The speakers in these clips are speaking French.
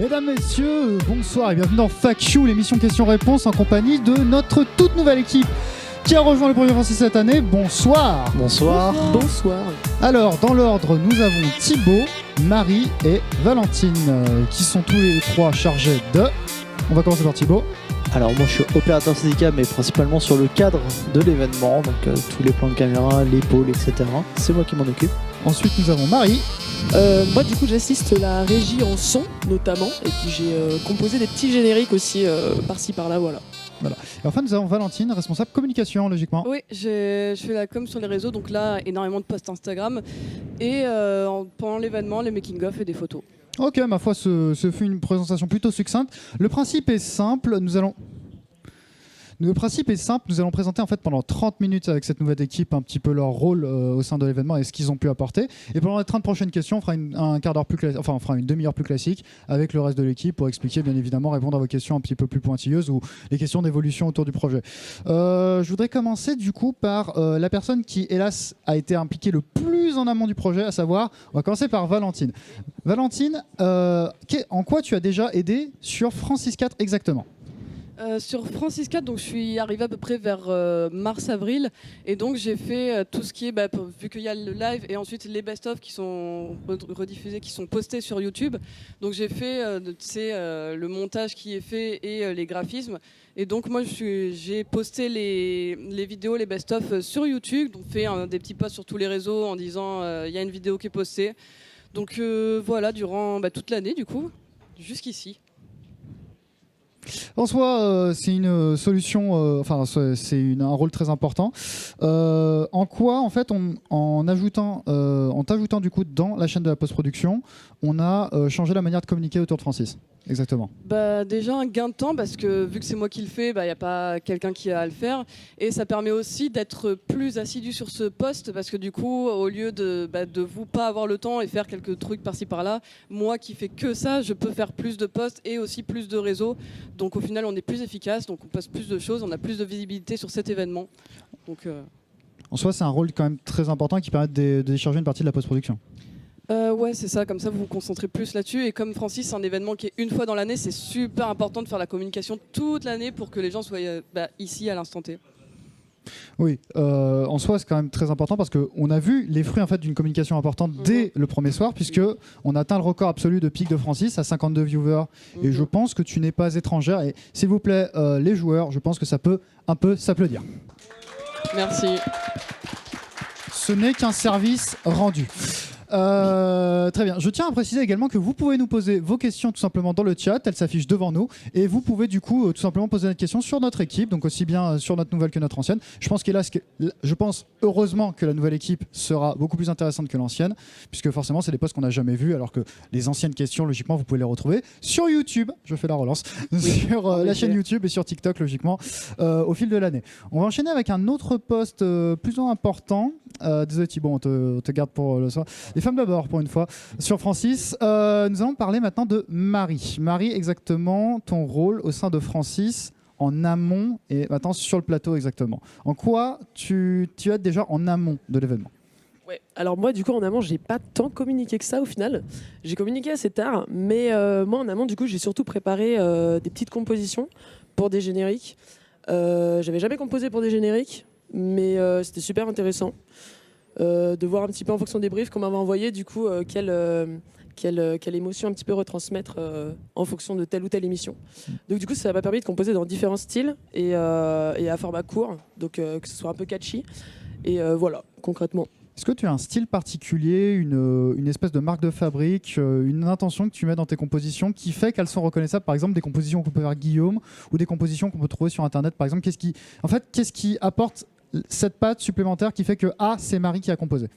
Mesdames, messieurs, bonsoir et bienvenue dans FAQ, l'émission questions-réponses en compagnie de notre toute nouvelle équipe qui a rejoint le Projet Francis cette année. Bonsoir. Bonsoir. Bonsoir. Alors, dans l'ordre, nous avons Thibaut, Marie et Valentine qui sont tous les trois chargés de... On va commencer par Thibaut. Alors moi je suis opérateur syndicat mais principalement sur le cadre de l'événement, donc tous les plans de caméra, les pôles, etc. C'est moi qui m'en occupe. Ensuite nous avons Marie. Moi du coup j'assiste la régie en son notamment et puis j'ai composé des petits génériques aussi par-ci par-là, voilà. Et enfin nous avons Valentine, responsable communication logiquement. Oui, je fais la com sur les réseaux, donc là énormément de posts Instagram et pendant l'événement les making-of et des photos. Ok, ma foi, ce fut une présentation plutôt succincte. Le principe est simple, nous allons présenter en fait pendant 30 minutes avec cette nouvelle équipe un petit peu leur rôle au sein de l'événement et ce qu'ils ont pu apporter. Et pendant les 30 prochaines questions, on fera on fera une demi-heure plus classique avec le reste de l'équipe pour expliquer, bien évidemment, répondre à vos questions un petit peu plus pointilleuses ou les questions d'évolution autour du projet. Je voudrais commencer du coup par la personne qui, hélas, a été impliquée le plus en amont du projet, à savoir, on va commencer par Valentine. Valentine, en quoi tu as déjà aidé sur Francis 4 exactement ? Sur Francis 4, donc je suis arrivée à peu près vers mars-avril et donc j'ai fait tout ce qui est, vu qu'il y a le live et ensuite les best-of qui sont rediffusés, qui sont postés sur YouTube. Donc j'ai fait le montage qui est fait et les graphismes. Et donc moi j'ai posté les vidéos, les best-of sur YouTube, donc fait des petits posts sur tous les réseaux en disant il y a une vidéo qui est postée. Donc voilà, durant toute l'année du coup, jusqu'ici. En soi, c'est une solution, c'est un rôle très important. En quoi, en fait, en t'ajoutant du coup dans la chaîne de la post-production, on a changé la manière de communiquer autour de Francis. Exactement. Déjà un gain de temps parce que vu que c'est moi qui le fais, il n'y a pas quelqu'un qui a à le faire et ça permet aussi d'être plus assidu sur ce poste parce que du coup au lieu de vous pas avoir le temps et faire quelques trucs par-ci par-là, moi qui fais que ça, je peux faire plus de posts et aussi plus de réseaux, donc au final on est plus efficace, donc on poste plus de choses, on a plus de visibilité sur cet événement. Donc, En soi c'est un rôle quand même très important qui permet de décharger une partie de la post-production. Ouais, c'est ça, comme ça vous vous concentrez plus là-dessus. Et comme Francis, c'est un événement qui est une fois dans l'année, c'est super important de faire la communication toute l'année pour que les gens soient ici à l'instant T. Oui, en soi c'est quand même très important parce qu'on a vu les fruits en fait, d'une communication importante dès le premier soir puisque on atteint le record absolu de pic de Francis à 52 viewers et je pense que tu n'es pas étrangère et s'il vous plaît les joueurs, je pense que ça peut un peu s'applaudir. Merci. Ce n'est qu'un service rendu. Très bien. Je tiens à préciser également que vous pouvez nous poser vos questions tout simplement dans le chat, elles s'affichent devant nous et vous pouvez du coup tout simplement poser des questions sur notre équipe, donc aussi bien sur notre nouvelle que notre ancienne. Je pense heureusement que la nouvelle équipe sera beaucoup plus intéressante que l'ancienne puisque forcément c'est des postes qu'on n'a jamais vus alors que les anciennes questions logiquement vous pouvez les retrouver sur YouTube, je fais la relance, sur la chaîne YouTube et sur TikTok logiquement au fil de l'année. On va enchaîner avec un autre poste plus important. Désolé Thibaut, on te garde pour le soir. Les femmes d'abord pour une fois. Sur Francis, nous allons parler maintenant de Marie. Marie, exactement, ton rôle au sein de Francis en amont et maintenant sur le plateau exactement. En quoi tu es déjà en amont de l'événement ? Ouais. Alors moi du coup en amont j'ai pas tant communiqué que ça au final. J'ai communiqué assez tard, mais moi en amont du coup j'ai surtout préparé des petites compositions pour des génériques. J'avais jamais composé pour des génériques, mais c'était super intéressant. De voir un petit peu en fonction des briefs qu'on m'avait envoyé du coup quelle émotion un petit peu retransmettre en fonction de telle ou telle émission. Donc du coup ça m'a permis de composer dans différents styles et à format court, donc que ce soit un peu catchy et voilà concrètement. Est-ce que tu as un style particulier, une espèce de marque de fabrique, une intention que tu mets dans tes compositions qui fait qu'elles sont reconnaissables, par exemple des compositions qu'on peut faire Guillaume ou des compositions qu'on peut trouver sur internet par exemple, qu'est-ce qui apporte cette patte supplémentaire qui fait que c'est Marie qui a composé?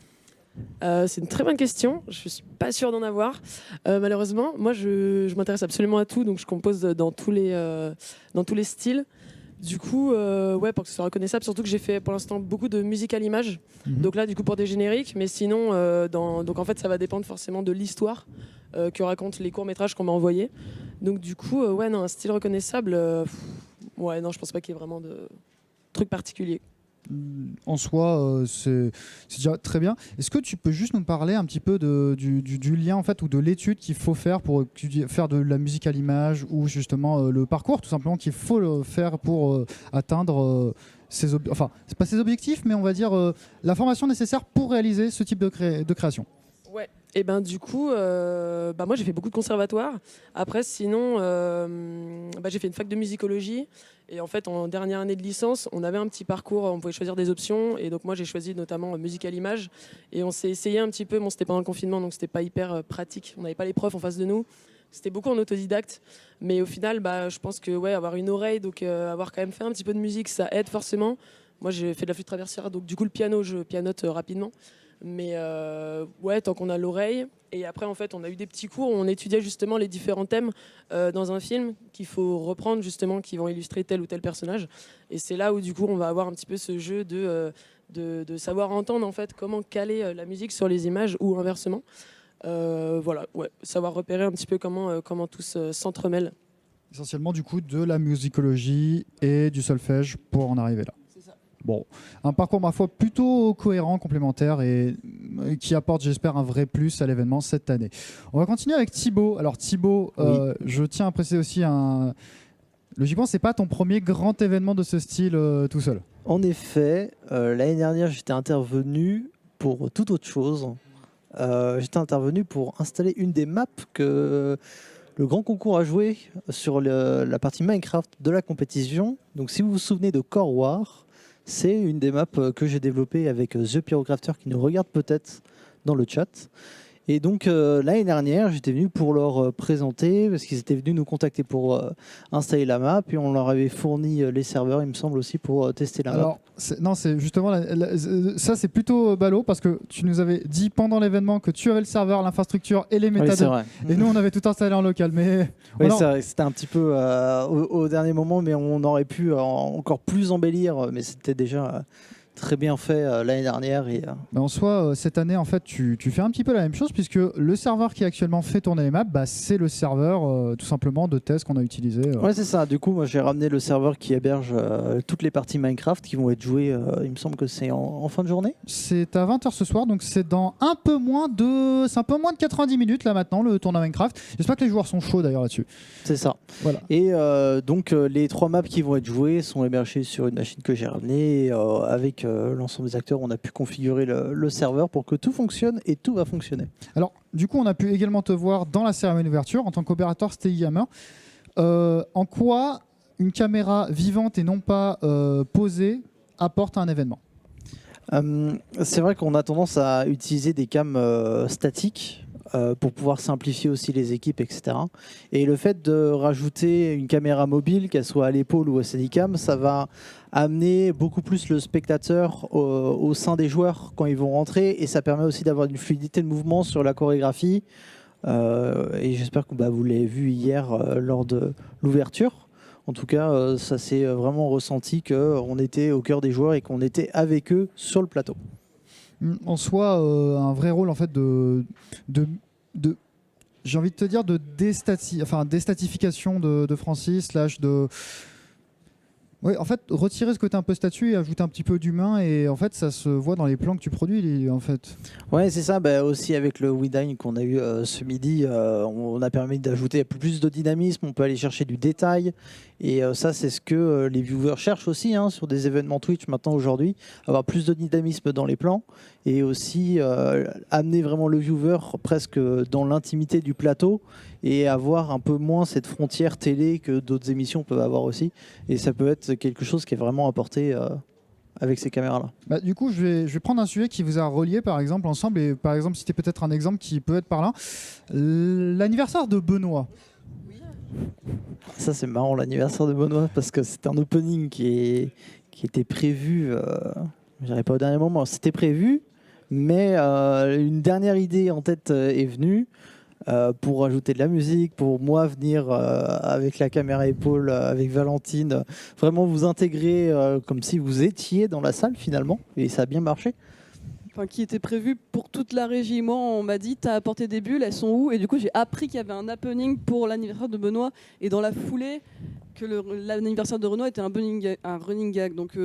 C'est une très bonne question, je suis pas sûre d'en avoir malheureusement. Moi je m'intéresse absolument à tout, donc je compose dans tous les styles. Du coup, pour que ce soit reconnaissable, surtout que j'ai fait pour l'instant beaucoup de musique à l'image, donc là du coup pour des génériques, mais sinon donc en fait ça va dépendre forcément de l'histoire que racontent les courts-métrages qu'on m'a envoyés. Donc du coup un style reconnaissable, non je pense pas qu'il y ait vraiment de truc particulier. en soi, c'est déjà très bien. Est-ce que tu peux juste nous parler un petit peu du lien en fait ou de l'étude qu'il faut faire pour faire de la musique à l'image ou justement le parcours tout simplement qu'il faut faire pour atteindre enfin c'est pas ses objectifs mais on va dire la formation nécessaire pour réaliser ce type de création. Ouais. Et ben du coup, moi j'ai fait beaucoup de conservatoires. Après, sinon, j'ai fait une fac de musicologie. Et en fait, en dernière année de licence, on avait un petit parcours, on pouvait choisir des options. Et donc moi, j'ai choisi notamment musique à l'image. Et on s'est essayé un petit peu. Bon, c'était pendant le confinement, donc c'était pas hyper pratique. On n'avait pas les profs en face de nous. C'était beaucoup en autodidacte. Mais au final, je pense que avoir une oreille, donc avoir quand même fait un petit peu de musique, ça aide forcément. Moi, j'ai fait de la flûte traversière, donc du coup, le piano, je pianote rapidement. Mais tant qu'on a l'oreille. Et après, en fait, on a eu des petits cours où on étudiait justement les différents thèmes dans un film qu'il faut reprendre justement, qui vont illustrer tel ou tel personnage. Et c'est là où du coup, on va avoir un petit peu ce jeu de savoir entendre en fait comment caler la musique sur les images ou inversement. Savoir repérer un petit peu comment tout s'entremêle. Essentiellement du coup de la musicologie et du solfège pour en arriver là. Bon, un parcours, ma foi, plutôt cohérent, complémentaire et qui apporte, j'espère, un vrai plus à l'événement cette année. On va continuer avec Thibaut. Alors Thibaut, oui. Je tiens à préciser aussi logiquement, c'est pas ton premier grand événement de ce style tout seul. En effet, l'année dernière, j'étais intervenu pour toute autre chose. J'étais intervenu pour installer une des maps que le grand concours a joué sur la partie Minecraft de la compétition. Donc si vous vous souvenez de Core War, c'est une des maps que j'ai développée avec The Pyrocrafter qui nous regarde peut-être dans le chat. Et donc l'année dernière, j'étais venu pour leur présenter, parce qu'ils étaient venus nous contacter pour installer la map, et on leur avait fourni les serveurs, il me semble aussi, pour tester la map. Non, c'est justement ça, c'est plutôt ballot, parce que tu nous avais dit pendant l'événement que tu avais le serveur, l'infrastructure et les métadonnées. Oui, et nous, on avait tout installé en local. Mais oui, c'était un petit peu au dernier moment, mais on aurait pu encore plus embellir, mais c'était déjà très bien fait l'année dernière. Mais en soi, cette année, en fait, tu fais un petit peu la même chose, puisque le serveur qui actuellement fait tourner les maps, c'est le serveur tout simplement de test qu'on a utilisé. Ouais, c'est ça. Du coup, moi, j'ai ramené le serveur qui héberge toutes les parties Minecraft qui vont être jouées, il me semble que c'est en fin de journée. C'est à 20h ce soir, donc c'est dans un peu moins de 90 minutes là maintenant, le tournoi Minecraft. J'espère que les joueurs sont chauds d'ailleurs là-dessus. C'est ça. Voilà. Et donc, les 3 maps qui vont être jouées sont hébergées sur une machine que j'ai ramenée avec l'ensemble des acteurs. On a pu configurer le serveur pour que tout fonctionne et tout va fonctionner. Alors, du coup, on a pu également te voir dans la cérémonie d'ouverture en tant qu'opérateur Steady Gamer. En quoi une caméra vivante et non pas posée apporte à un événement ? C'est vrai qu'on a tendance à utiliser des cams statiques pour pouvoir simplifier aussi les équipes, etc. Et le fait de rajouter une caméra mobile, qu'elle soit à l'épaule ou à Steadicam, ça va amener beaucoup plus le spectateur au sein des joueurs quand ils vont rentrer, et ça permet aussi d'avoir une fluidité de mouvement sur la chorégraphie. Et j'espère que vous l'avez vu hier lors de l'ouverture. En tout cas, ça s'est vraiment ressenti qu'on était au cœur des joueurs et qu'on était avec eux sur le plateau. En soi, un vrai rôle en fait de j'ai envie de te dire de déstatification de Francis, Oui, en fait, retirer ce côté un peu statut et ajouter un petit peu d'humain, et en fait, ça se voit dans les plans que tu produis, en fait. Ouais, c'est ça. Aussi avec le WeDine qu'on a eu ce midi, on a permis d'ajouter plus de dynamisme. On peut aller chercher du détail, et ça, c'est ce que les viewers cherchent aussi sur des événements Twitch maintenant aujourd'hui, avoir plus de dynamisme dans les plans, et aussi amener vraiment le viewer presque dans l'intimité du plateau, et avoir un peu moins cette frontière télé que d'autres émissions peuvent avoir aussi. Et ça peut être quelque chose qui est vraiment apporté avec ces caméras-là. Du coup, je vais prendre un sujet qui vous a relié, par exemple, ensemble, et par exemple, citer peut-être un exemple qui peut être parlant. L'anniversaire de Benoît. Ça, c'est marrant, l'anniversaire de Benoît, parce que c'est un opening qui était prévu, je dirais pas au dernier moment, c'était prévu, mais une dernière idée en tête est venue. Pour ajouter de la musique, pour moi venir avec la caméra épaule, avec Valentine, vraiment vous intégrer comme si vous étiez dans la salle finalement, et ça a bien marché. Enfin, qui était prévu pour toute la régie. Moi, on m'a dit, t'as apporté des bulles, elles sont où ? Et du coup, j'ai appris qu'il y avait un happening pour l'anniversaire de Benoît, et dans la foulée, que l'anniversaire de Benoît était un running gag. Donc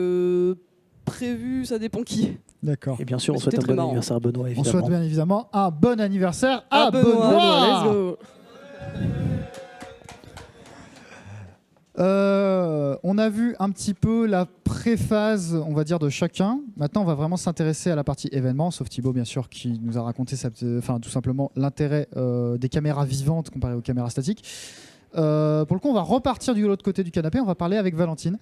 prévu, ça dépend qui. D'accord. Et bien sûr, Mais on souhaite c'était un très bon marrant. anniversaire à Benoît, On évidemment. souhaite bien évidemment un bon anniversaire à À Benoît. Benoît. Let's go. On a vu un petit peu la préphase, on va dire, de chacun. Maintenant, on va vraiment s'intéresser à la partie événement, sauf Thibaut, bien sûr, qui nous a raconté tout simplement l'intérêt des caméras vivantes comparé aux caméras statiques. Pour le coup, on va repartir de l'autre côté du canapé. On va parler avec Valentine.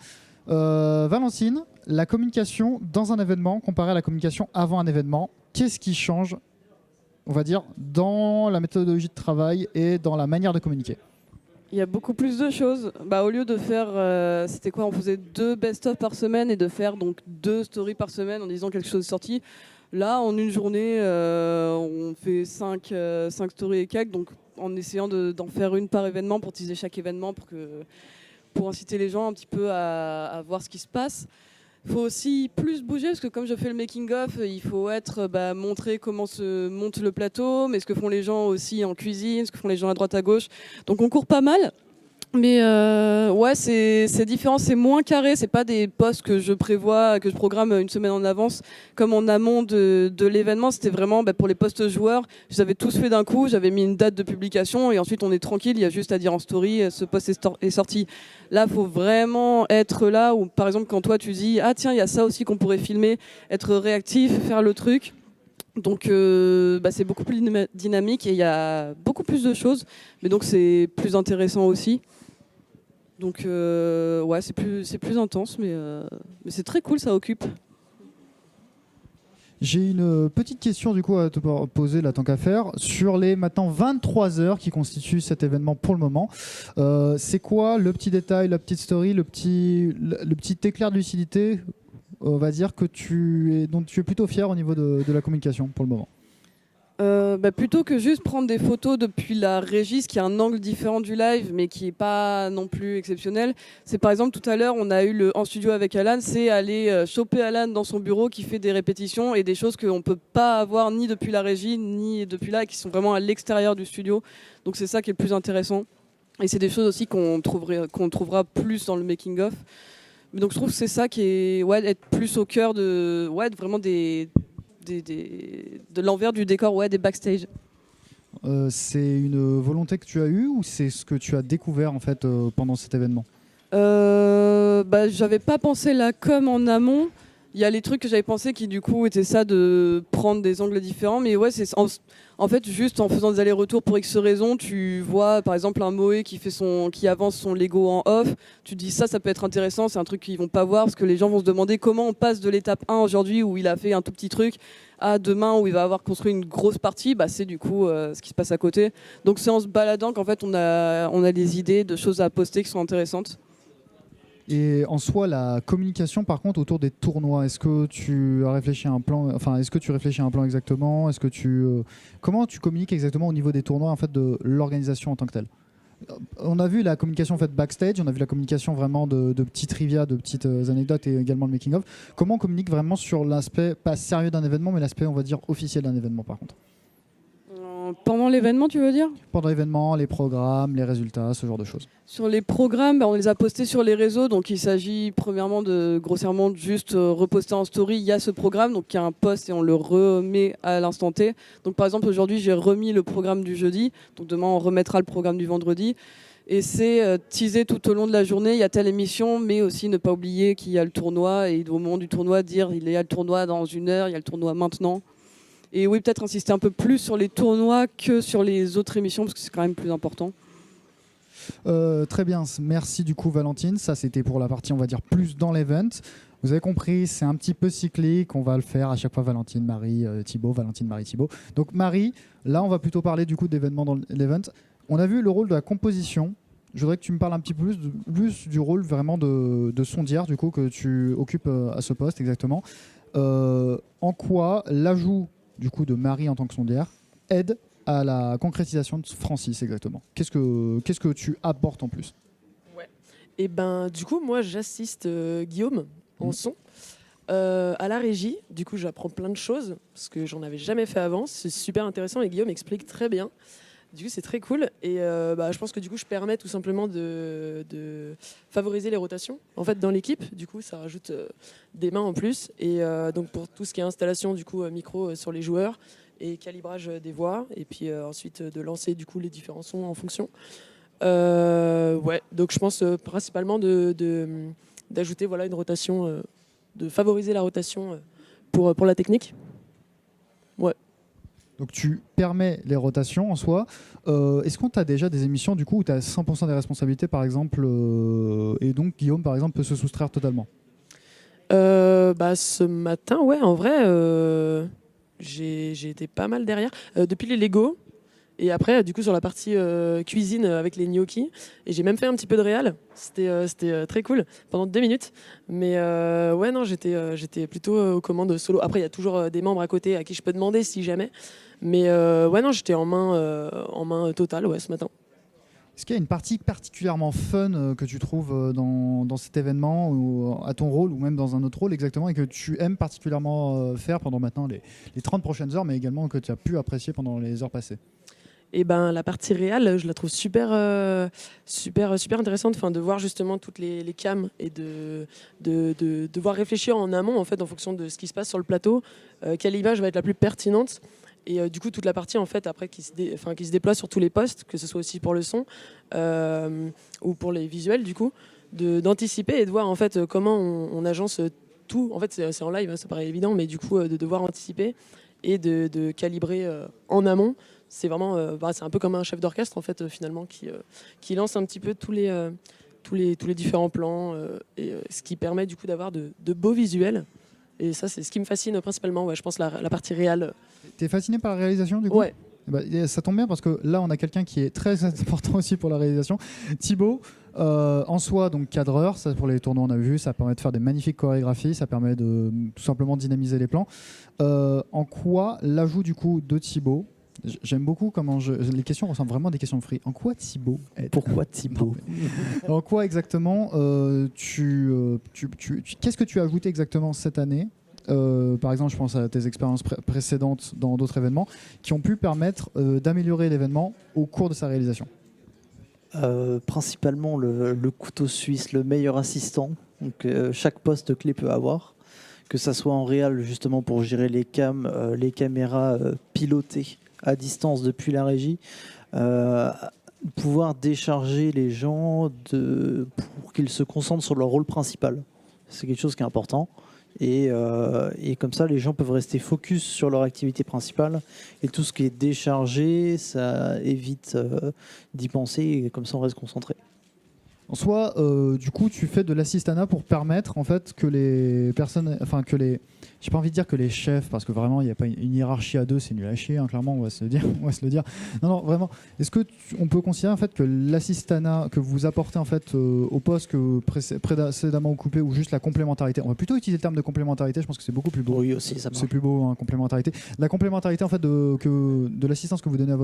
Valentine, la communication dans un événement comparé à la communication avant un événement, qu'est-ce qui change, on va dire, dans la méthodologie de travail et dans la manière de communiquer? Il y a beaucoup plus de choses. Au lieu de faire, c'était quoi, on faisait 2 best-of par semaine et de faire donc 2 stories par semaine en disant quelque chose est sorti. Là, en une journée, on fait 5 stories et quelques, donc en essayant d'en faire une par événement pour teaser chaque événement, pour inciter les gens un petit peu à voir ce qui se passe. Il faut aussi plus bouger, parce que comme je fais le making-of, il faut montrer comment se monte le plateau, mais ce que font les gens aussi en cuisine, ce que font les gens à droite à gauche. Donc on court pas mal. Mais ouais, c'est différent, c'est moins carré, c'est pas des posts que je prévois, que je programme une semaine en avance, comme en amont de l'événement. C'était vraiment pour les posts joueurs, je les avais tous fait d'un coup, j'avais mis une date de publication et ensuite on est tranquille, il y a juste à dire en story, ce post est sorti. Là, il faut vraiment être là, où par exemple quand toi tu dis, ah tiens, il y a ça aussi qu'on pourrait filmer, être réactif, faire le truc. Donc c'est beaucoup plus dynamique et il y a beaucoup plus de choses, mais donc c'est plus intéressant aussi. Donc ouais, c'est plus intense, mais c'est très cool, ça occupe. J'ai une petite question du coup à te poser là tant qu'à faire sur les maintenant 23 heures qui constituent cet événement pour le moment. C'est quoi le petit détail, la petite story, le petit éclair de lucidité, on va dire, dont tu es plutôt fier au niveau de la communication pour le moment? Plutôt que juste prendre des photos depuis la régie, ce qui a un angle différent du live, mais qui n'est pas non plus exceptionnel. C'est par exemple tout à l'heure, on a eu en studio avec Alan, c'est aller choper Alan dans son bureau qui fait des répétitions et des choses qu'on ne peut pas avoir ni depuis la régie, ni depuis là, et qui sont vraiment à l'extérieur du studio. Donc c'est ça qui est le plus intéressant. Et c'est des choses aussi qu'on trouvera plus dans le making-of. Donc je trouve que c'est ça qui est être plus au cœur de vraiment de l'envers du décor, des backstage. C'est une volonté que tu as eue ou c'est ce que tu as découvert en fait pendant cet événement? J'avais pas pensé la com en amont. Il y a les trucs que j'avais pensé qui du coup étaient ça de prendre des angles différents, mais ouais, c'est en fait juste en faisant des allers-retours pour X raisons, tu vois par exemple un Moé qui avance son Lego en off, tu te dis ça peut être intéressant, c'est un truc qu'ils vont pas voir parce que les gens vont se demander comment on passe de l'étape 1 aujourd'hui où il a fait un tout petit truc à demain où il va avoir construit une grosse partie, c'est du coup ce qui se passe à côté. Donc c'est en se baladant qu'en fait on a des idées de choses à poster qui sont intéressantes. Et en soi, la communication, par contre, autour des tournois, est-ce que tu as réfléchi à un plan? Enfin, est-ce que tu réfléchis à un plan exactement? Est-ce que comment tu communiques exactement au niveau des tournois, en fait, de l'organisation en tant que telle? On a vu la communication en fait backstage, on a vu la communication vraiment de petits trivia, de petites anecdotes et également le making of. Comment on communique vraiment sur l'aspect pas sérieux d'un événement, mais l'aspect, on va dire, officiel d'un événement, par contre? Pendant l'événement, tu veux dire? Pendant l'événement, les programmes, les résultats, ce genre de choses. Sur les programmes, on les a postés sur les réseaux. Donc il s'agit premièrement grossièrement juste reposter en story. Il y a ce programme, donc il y a un post et on le remet à l'instant T. Donc par exemple aujourd'hui j'ai remis le programme du jeudi. Donc demain on remettra le programme du vendredi. Et c'est teaser tout au long de la journée, il y a telle émission, mais aussi ne pas oublier qu'il y a le tournoi. Et au moment du tournoi, dire il y a le tournoi dans 1 heure, il y a le tournoi maintenant. Et oui, peut-être insister un peu plus sur les tournois que sur les autres émissions, parce que c'est quand même plus important. Très bien, merci du coup Valentine. Ça c'était pour la partie on va dire plus dans l'event. Vous avez compris, c'est un petit peu cyclique, on va le faire à chaque fois Valentine, Marie, Thibaut, Valentine, Marie, Thibaut. Donc Marie, là on va plutôt parler du coup d'événements dans l'event. On a vu le rôle de la composition. Je voudrais que tu me parles un petit peu plus du rôle vraiment de sondière du coup que tu occupes à ce poste exactement. En quoi l'ajout du coup de Marie en tant que sondière aide à la concrétisation de Francis exactement? Qu'est-ce que tu apportes en plus? Et du coup moi j'assiste Guillaume en son à la régie. Du coup j'apprends plein de choses parce que j'en avais jamais fait avant. C'est super intéressant et Guillaume explique très bien. Du coup, c'est très cool. Et je pense que du coup, je permets tout simplement de favoriser les rotations en fait, dans l'équipe. Du coup, ça rajoute des mains en plus. Et donc, pour tout ce qui est installation du coup, micro sur les joueurs et calibrage des voix. Et puis ensuite, de lancer du coup, les différents sons en fonction. Ouais, donc je pense principalement d'ajouter voilà, une rotation, de favoriser la rotation pour la technique. Ouais. Donc tu permets les rotations en soi. Est-ce qu'on t'a déjà des émissions du coup où tu as 100% des responsabilités par exemple et donc Guillaume par exemple peut se soustraire totalement? Ce matin, ouais, en vrai, j'ai été pas mal derrière. Depuis les Lego, et après, du coup, sur la partie cuisine avec les gnocchis. Et j'ai même fait un petit peu de réal. C'était très cool pendant 2 minutes. Mais ouais, non, j'étais plutôt aux commandes solo. Après, il y a toujours des membres à côté à qui je peux demander si jamais. Mais ouais, non, j'étais en main totale ouais, ce matin. Est-ce qu'il y a une partie particulièrement fun que tu trouves dans cet événement ou à ton rôle ou même dans un autre rôle exactement et que tu aimes particulièrement faire pendant maintenant les 30 prochaines heures mais également que tu as pu apprécier pendant les heures passées? Et ben la partie réelle, je la trouve super intéressante, enfin de voir justement toutes les cams et de devoir réfléchir en amont en fait en fonction de ce qui se passe sur le plateau, quelle image va être la plus pertinente. Et du coup toute la partie en fait après qui se déploie sur tous les postes, que ce soit aussi pour le son ou pour les visuels du coup, d'anticiper et de voir en fait comment on agence tout. En fait c'est en live, hein, ça paraît évident, mais du coup de devoir anticiper et de calibrer en amont. C'est vraiment, c'est un peu comme un chef d'orchestre en fait finalement qui lance un petit peu tous les différents plans et ce qui permet du coup d'avoir de beaux visuels. Et ça c'est ce qui me fascine principalement. Ouais, je pense la partie réelle. T'es fasciné par la réalisation du coup? Ouais. Ça tombe bien parce que là on a quelqu'un qui est très important aussi pour la réalisation. Thibaut, en soi donc cadreur, ça pour les tournois on a vu, ça permet de faire des magnifiques chorégraphies, ça permet de tout simplement dynamiser les plans. En quoi l'ajout du coup de Thibaut, j'aime beaucoup comment les questions ressemblent vraiment à des questions de free. En quoi Thibaut aide? Pourquoi Thibaut? En quoi exactement qu'est-ce que tu as ajouté exactement cette année? Par exemple, je pense à tes expériences précédentes dans d'autres événements qui ont pu permettre d'améliorer l'événement au cours de sa réalisation. Principalement le couteau suisse, le meilleur assistant que chaque poste clé peut avoir, que ça soit en réal justement pour gérer les cams, les caméras pilotées à distance depuis la régie, pouvoir décharger les gens pour qu'ils se concentrent sur leur rôle principal. C'est quelque chose qui est important. Et comme ça, les gens peuvent rester focus sur leur activité principale. Et tout ce qui est déchargé, ça évite d'y penser. Et comme ça, on reste concentré. En soi, du coup, tu fais de l'assistanat pour permettre en fait que les personnes, j'ai pas envie de dire que les chefs, parce que vraiment il n'y a pas une hiérarchie à deux, c'est nul à chier, hein, clairement, on va se le dire. Non, vraiment. Est-ce que on peut considérer en fait que l'assistanat que vous apportez en fait au poste que précédemment occupé ou juste la complémentarité, on va plutôt utiliser le terme de complémentarité, je pense que c'est beaucoup plus beau. Oui, aussi, ça marche. C'est plus beau, hein, complémentarité. La complémentarité en fait de l'assistance que vous donnez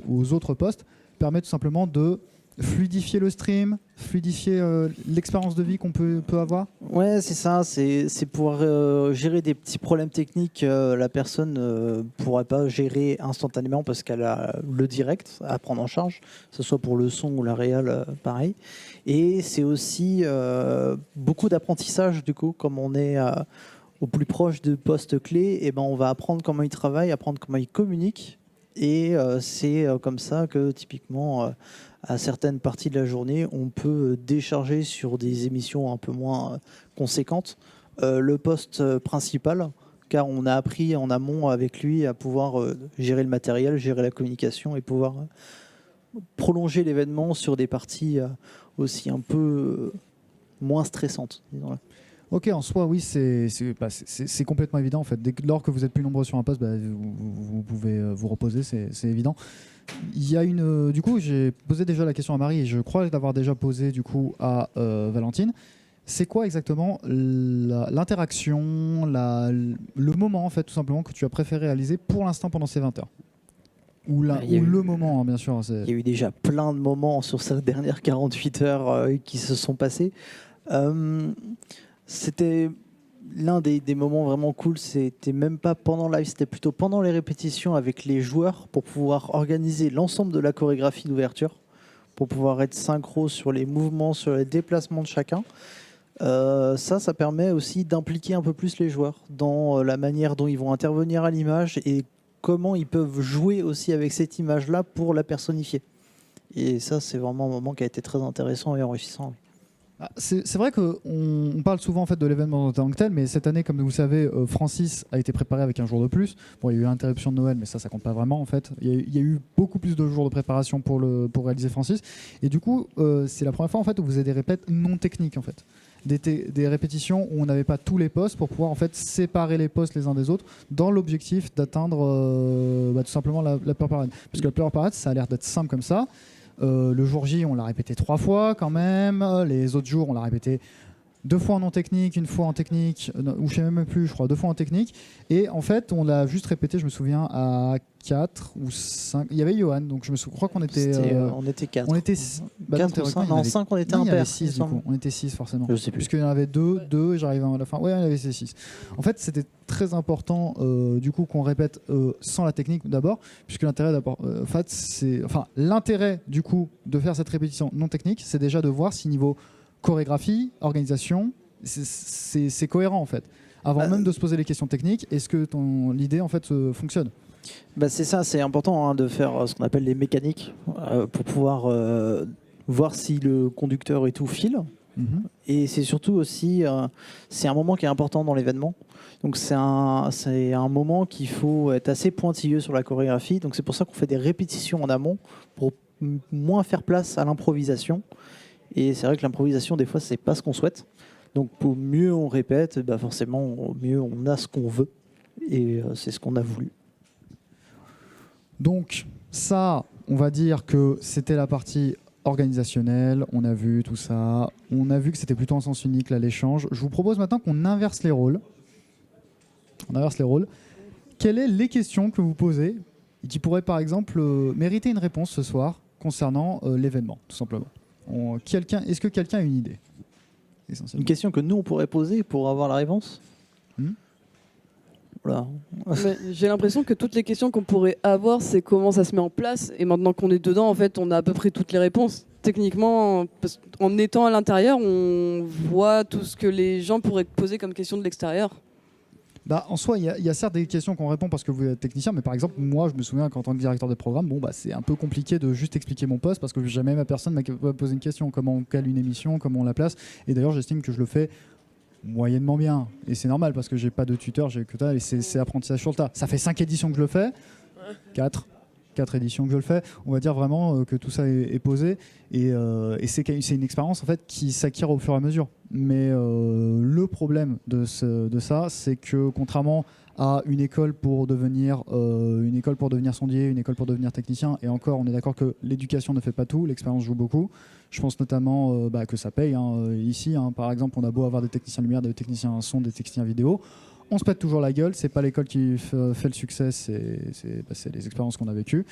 aux autres postes permet tout simplement de fluidifier le stream, fluidifier l'expérience de vie qu'on peut avoir. Ouais, c'est ça, c'est pouvoir gérer des petits problèmes techniques. La personne ne pourra pas gérer instantanément parce qu'elle a le direct à prendre en charge, que ce soit pour le son ou la réal, pareil. Et c'est aussi beaucoup d'apprentissage, du coup, comme on est au plus proche de postes clés, et ben on va apprendre comment ils travaillent, apprendre comment ils communiquent. Et c'est comme ça que, typiquement, à certaines parties de la journée, on peut décharger sur des émissions un peu moins conséquentes le poste principal, car on a appris en amont avec lui à pouvoir gérer le matériel, gérer la communication et pouvoir prolonger l'événement sur des parties aussi un peu moins stressantes, disons-le. Ok, en soi, oui, c'est complètement évident. En fait, lors que vous êtes plus nombreux sur un poste, vous pouvez vous reposer, c'est évident. Il y a du coup, j'ai posé déjà la question à Marie et je crois l'avoir déjà posé du coup à Valentine. C'est quoi exactement l'interaction, le moment en fait, tout simplement, que tu as préféré réaliser pour l'instant pendant ces 20 heures? Le moment, hein, bien sûr. Il y a eu déjà plein de moments sur ces dernières 48 heures qui se sont passés. C'était l'un des moments vraiment cool, c'était même pas pendant le live, c'était plutôt pendant les répétitions avec les joueurs pour pouvoir organiser l'ensemble de la chorégraphie d'ouverture, pour pouvoir être synchro sur les mouvements, sur les déplacements de chacun. Ça permet aussi d'impliquer un peu plus les joueurs dans la manière dont ils vont intervenir à l'image et comment ils peuvent jouer aussi avec cette image-là pour la personnifier. Et ça, c'est vraiment un moment qui a été très intéressant et enrichissant. C'est vrai qu'on parle souvent en fait de l'événement en tant que tel, mais cette année, comme vous le savez, Francis a été préparé avec un jour de plus. Bon, il y a eu interruption de Noël, mais ça compte pas vraiment en fait. Il y a eu beaucoup plus de jours de préparation pour réaliser Francis. Et du coup, c'est la première fois en fait où vous avez des répètes non techniques en fait. Des répétitions où on n'avait pas tous les postes pour pouvoir en fait séparer les postes les uns des autres dans l'objectif d'atteindre tout simplement la peur parade. Parce que la peur parade, ça a l'air d'être simple comme ça. Le jour J, on l'a répété 3 fois quand même. Les autres jours, on l'a répété 2 fois en non technique, 1 fois en technique, ou je sais même plus, je crois, 2 fois en technique. Et en fait, on l'a juste répété, je me souviens, à 4 ou 5. Il y avait Johan, donc je crois qu'on était. On était 4. On était 4 ou 5, non, 5, on était non, impair. Il y avait 6 du coup. On était 6 forcément. Je sais plus. Puisqu'il y en avait 2, et j'arrivais à la fin. Ouais, il y en avait 6. En fait, c'était très important du coup qu'on répète sans la technique d'abord, puisque l'intérêt d'abord, l'intérêt du coup de faire cette répétition non technique, c'est déjà de voir si niveau chorégraphie, organisation, c'est cohérent en fait. Avant même de se poser les questions techniques, est-ce que l'idée en fait fonctionne? C'est ça, c'est important de faire ce qu'on appelle les mécaniques pour pouvoir voir si le conducteur et tout file. Et c'est surtout aussi, c'est un moment qui est important dans l'événement. Donc c'est un moment qu'il faut être assez pointilleux sur la chorégraphie. Donc c'est pour ça qu'on fait des répétitions en amont pour moins faire place à l'improvisation. Et c'est vrai que l'improvisation, des fois, c'est pas ce qu'on souhaite. Donc, au mieux on répète, forcément, au mieux on a ce qu'on veut. Et c'est ce qu'on a voulu. Donc, ça, on va dire que c'était la partie organisationnelle. On a vu tout ça. On a vu que c'était plutôt en sens unique, là, l'échange. Je vous propose maintenant qu'on inverse les rôles. On inverse les rôles. Quelles sont les questions que vous posez et qui pourraient, par exemple, mériter une réponse ce soir concernant l'événement, tout simplement? Est-ce que quelqu'un a une idée? Une question que nous, on pourrait poser pour avoir la réponse. Voilà. J'ai l'impression que toutes les questions qu'on pourrait avoir, c'est comment ça se met en place. Et maintenant qu'on est dedans, en fait, on a à peu près toutes les réponses. Techniquement, en étant à l'intérieur, on voit tout ce que les gens pourraient poser comme question de l'extérieur. En soi, il y a certes des questions qu'on répond parce que vous êtes technicien, mais par exemple, moi, je me souviens qu'en tant que directeur de programme, c'est un peu compliqué de juste expliquer mon poste parce que jamais ma personne m'a posé une question, comment on cale une émission, comment on la place. Et d'ailleurs, j'estime que je le fais moyennement bien. Et c'est normal parce que j'ai pas de tuteur, j'ai que ça, et c'est apprentissage sur le tas. Ça fait 5 éditions que je le fais, 4 éditions que je le fais. On va dire vraiment que tout ça est posé et c'est une expérience en fait qui s'acquiert au fur et à mesure. Mais le problème de ça, c'est que contrairement à une école pour devenir sondier, une école pour devenir technicien, et encore, on est d'accord que l'éducation ne fait pas tout, l'expérience joue beaucoup. Je pense notamment que ça paye. Ici, par exemple, on a beau avoir des techniciens lumière, des techniciens son, des techniciens vidéo. On se pète toujours la gueule, c'est pas l'école qui fait le succès, c'est les expériences qu'on a vécues.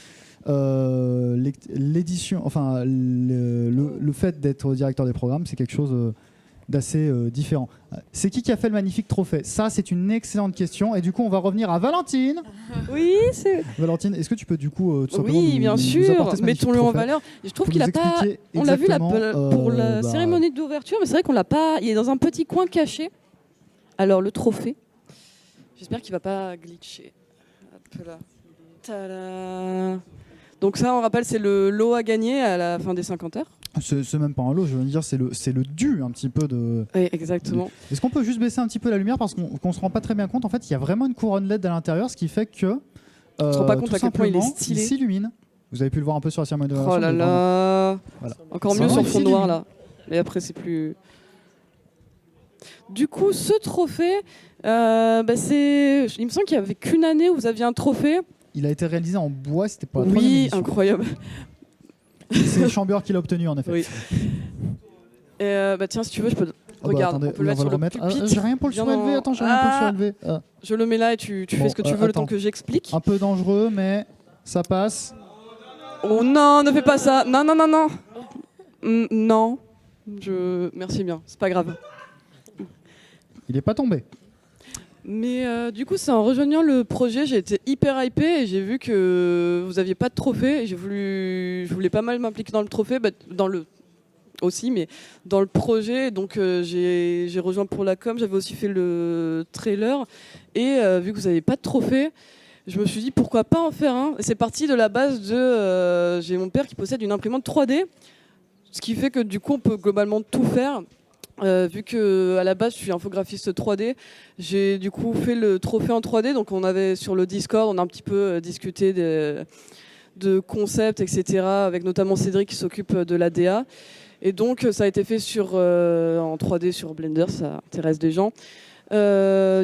L'édition, le fait d'être directeur des programmes, c'est quelque chose d'assez différent. C'est qui a fait le magnifique trophée? Ça, c'est une excellente question. Et du coup, on va revenir à Valentine. Oui, c'est... Valentine, est-ce que tu peux du coup tout simplement Oui, bien nous sûr. apporter ce magnifique Mettons-le en trophée valeur. Je trouve pour qu'il nous a pas... expliquer On l'a vu exactement, pour la cérémonie d'ouverture, mais c'est vrai qu'on l'a pas... Il est dans un petit coin caché. Alors, le trophée. J'espère qu'il va pas glitcher. Hop là. Tada. Donc ça, on rappelle, c'est le lot à gagner à la fin des 50 heures. C'est même pas un lot, je veux dire, c'est le dû un petit peu de... Oui, exactement. Est-ce qu'on peut juste baisser un petit peu la lumière parce qu'on se rend pas très bien compte. En fait, il y a vraiment une couronne LED à l'intérieur, ce qui fait que... On se rend pas compte à quel point il est stylé. Il s'illumine. Vous avez pu le voir un peu sur la cérémonie de Oh là là. Voilà. Encore mieux sur fond noir, là. Et après, c'est plus... Du coup, ce trophée, il me semble qu'il n'y avait qu'une année où vous aviez un trophée. Il a été réalisé en bois, c'était pas la troisième Oui, édition. incroyable. C'est Chambord qui l'a obtenu, en effet. Oui. Et tiens, si tu veux, je peux... Regarde, attendez, on peut le mettre sur le pupitre. J'ai rien pour le surélever, attends, j'ai rien pour le surélever. Je le mets là et tu fais ce que tu veux le temps que j'explique. Un peu dangereux, mais ça passe. Oh non, ne fais pas ça. Non, non, non, non. Non. Merci bien, c'est pas grave. Il est pas tombé. Mais du coup, c'est en rejoignant le projet, j'ai été hyper hypée et j'ai vu que vous aviez pas de trophée. Et je voulais pas mal m'impliquer dans le trophée, dans le aussi, mais dans le projet. Donc j'ai rejoint pour la com. J'avais aussi fait le trailer et vu que vous n'avez pas de trophée, je me suis dit pourquoi pas en faire un. Et c'est parti de la base de j'ai mon père qui possède une imprimante 3D, ce qui fait que du coup on peut globalement tout faire. Vu que à la base je suis infographiste 3D, j'ai du coup fait le trophée en 3D. Donc on avait sur le Discord, on a un petit peu discuté de concepts, etc. Avec notamment Cédric qui s'occupe de la DA. Et donc ça a été fait en 3D sur Blender, ça intéresse des gens. Il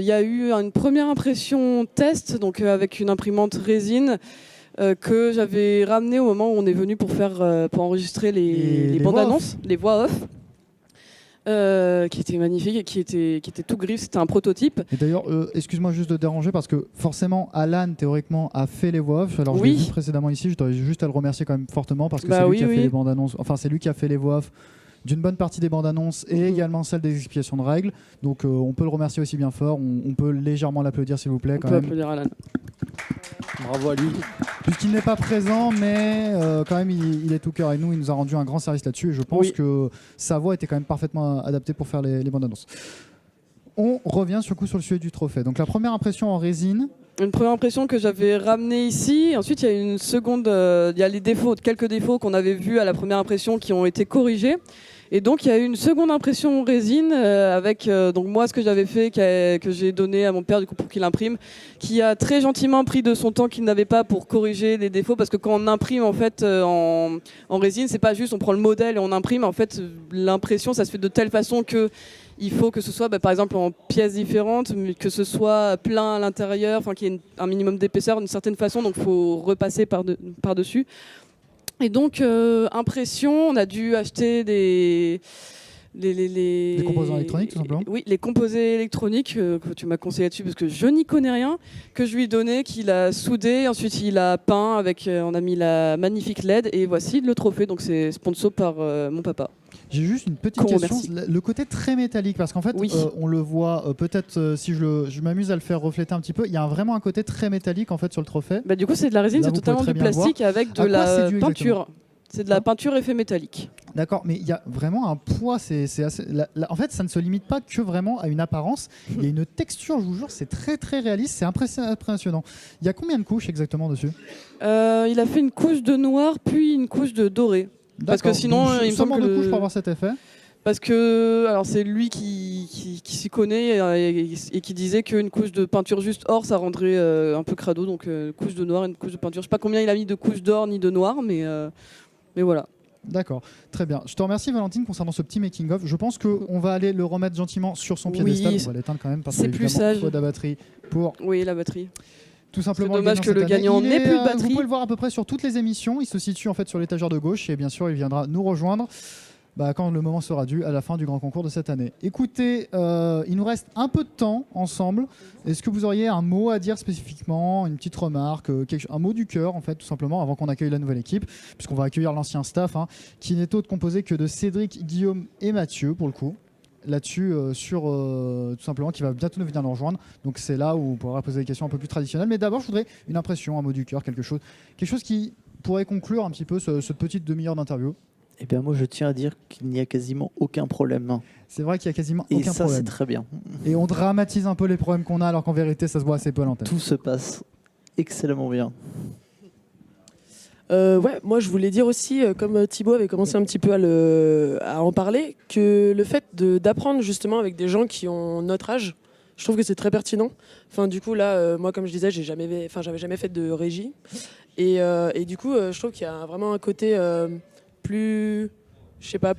y a eu une première impression test, donc avec une imprimante résine que j'avais ramenée au moment où on est venu pour enregistrer les bandes annonces, les voix off. Qui était magnifique et qui était tout gris, c'était un prototype. Et d'ailleurs, excuse-moi juste de déranger parce que forcément Alan théoriquement a fait les voix off. Alors je l'ai vu précédemment ici, je dois juste à le remercier quand même fortement parce que c'est lui qui a fait les bandes annonces. Enfin c'est lui qui a fait les voix off d'une bonne partie des bandes annonces et également celle des explications de règles. Donc on peut le remercier aussi bien fort. On peut légèrement l'applaudir s'il vous plaît. On peut applaudir Alan. Bravo à lui. Puisqu'il n'est pas présent, mais quand même il est tout cœur et nous, il nous a rendu un grand service là-dessus et je pense que sa voix était quand même parfaitement adaptée pour faire les bandes annonces. On revient sur le sujet du trophée. Donc la première impression en résine. Une première impression que j'avais ramenée ici. Ensuite, il y a une seconde. Il y a quelques défauts qu'on avait vus à la première impression qui ont été corrigés. Et donc il y a eu une seconde impression résine avec donc moi ce que j'avais fait que j'ai donné à mon père du coup pour qu'il imprime, qui a très gentiment pris de son temps qu'il n'avait pas pour corriger les défauts, parce que quand on imprime en fait en résine, c'est pas juste on prend le modèle et on imprime. En fait l'impression ça se fait de telle façon que il faut que ce soit par exemple en pièces différentes, mais que ce soit plein à l'intérieur, enfin qu'il y ait un minimum d'épaisseur d'une certaine façon, donc il faut repasser par-dessus. Et donc, impression, on a dû acheter des composants électroniques, tout simplement. Oui, les composés électroniques que tu m'as conseillé là-dessus parce que je n'y connais rien, que je lui ai donné, qu'il a soudé, ensuite il a peint on a mis la magnifique LED et voici le trophée. Donc c'est sponsor par mon papa. J'ai juste une petite question, le côté très métallique, parce qu'en fait, on le voit, peut-être si je m'amuse à le faire refléter un petit peu, il y a vraiment un côté très métallique en fait sur le trophée. Du coup, c'est de la résine, c'est totalement du plastique avec de la peinture. C'est de la peinture effet métallique. D'accord, mais il y a vraiment un poids, en fait, ça ne se limite pas que vraiment à une apparence, il y a une texture, je vous jure, c'est très très réaliste, c'est impressionnant. Il y a combien de couches exactement dessus ? Il a fait une couche de noir, puis une couche de doré. Parce que sinon, il me semble que de couches pour avoir cet effet. Parce que alors c'est lui qui s'y connaît et qui disait qu'une couche de peinture juste or, ça rendrait un peu crado. Donc une couche de noir et une couche de peinture. Je sais pas combien il a mis de couches d'or ni de noir, mais voilà. D'accord, très bien. Je te remercie Valentine concernant ce petit making-of. Je pense qu'on va aller le remettre gentiment sur son piédestal. On va l'éteindre quand même parce qu'il plus sage. faut de la batterie pour... Oui, la batterie. Tout simplement. C'est dommage que le gagnant n'ait plus de batterie. Vous pouvez le voir à peu près sur toutes les émissions. Il se situe en fait sur l'étagère de gauche et bien sûr il viendra nous rejoindre quand le moment sera dû à la fin du grand concours de cette année. Écoutez, il nous reste un peu de temps ensemble. Est-ce que vous auriez un mot à dire spécifiquement, une petite remarque, un mot du cœur en fait tout simplement avant qu'on accueille la nouvelle équipe, puisqu'on va accueillir l'ancien staff qui n'est autre composé que de Cédric, Guillaume et Mathieu pour le coup. Là-dessus, tout simplement, qui va bientôt venir nous rejoindre. Donc c'est là où on pourra poser des questions un peu plus traditionnelles. Mais d'abord, je voudrais une impression, un mot du cœur, quelque chose qui pourrait conclure un petit peu cette petite demi-heure d'interview. Eh bien, moi, je tiens à dire qu'il n'y a quasiment aucun problème. C'est vrai qu'il y a quasiment aucun problème. Et ça, c'est très bien. Et on dramatise un peu les problèmes qu'on a, alors qu'en vérité, ça se voit assez peu à l'antenne. Tout se passe excellemment bien. Moi je voulais dire aussi, comme Thibaut avait commencé un petit peu à en parler, que le fait d'apprendre justement avec des gens qui ont notre âge, je trouve que c'est très pertinent. Enfin, du coup là, moi comme je disais, j'avais jamais fait de régie, et du coup je trouve qu'il y a vraiment un côté plus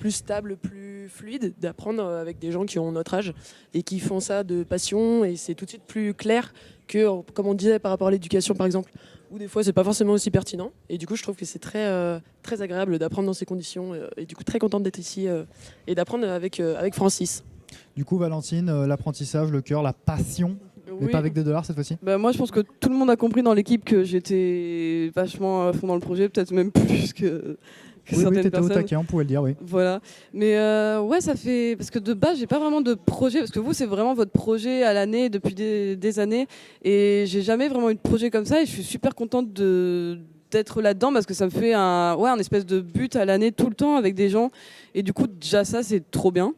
stable, plus fluide d'apprendre avec des gens qui ont notre âge et qui font ça de passion, et c'est tout de suite plus clair que, comme on disait par rapport à l'éducation par exemple, où des fois c'est pas forcément aussi pertinent, et du coup je trouve que c'est très, très agréable d'apprendre dans ces conditions, et du coup très contente d'être ici et d'apprendre avec Francis. Du coup Valentine, l'apprentissage, le cœur, la passion, mais pas avec des dollars cette fois-ci. Moi je pense que tout le monde a compris dans l'équipe que j'étais vachement à fond dans le projet, peut-être même plus Oui, certaines t'étais au personnes. taquet, on pouvait le dire, oui. Voilà. Mais ouais, ça fait. Parce que de base, j'ai pas vraiment de projet. Parce que vous, c'est vraiment votre projet à l'année depuis des années. Et j'ai jamais vraiment eu de projet comme ça. Et je suis super contente d'être là-dedans parce que ça me fait un espèce de but à l'année tout le temps avec des gens. Et du coup, déjà, ça, c'est trop bien.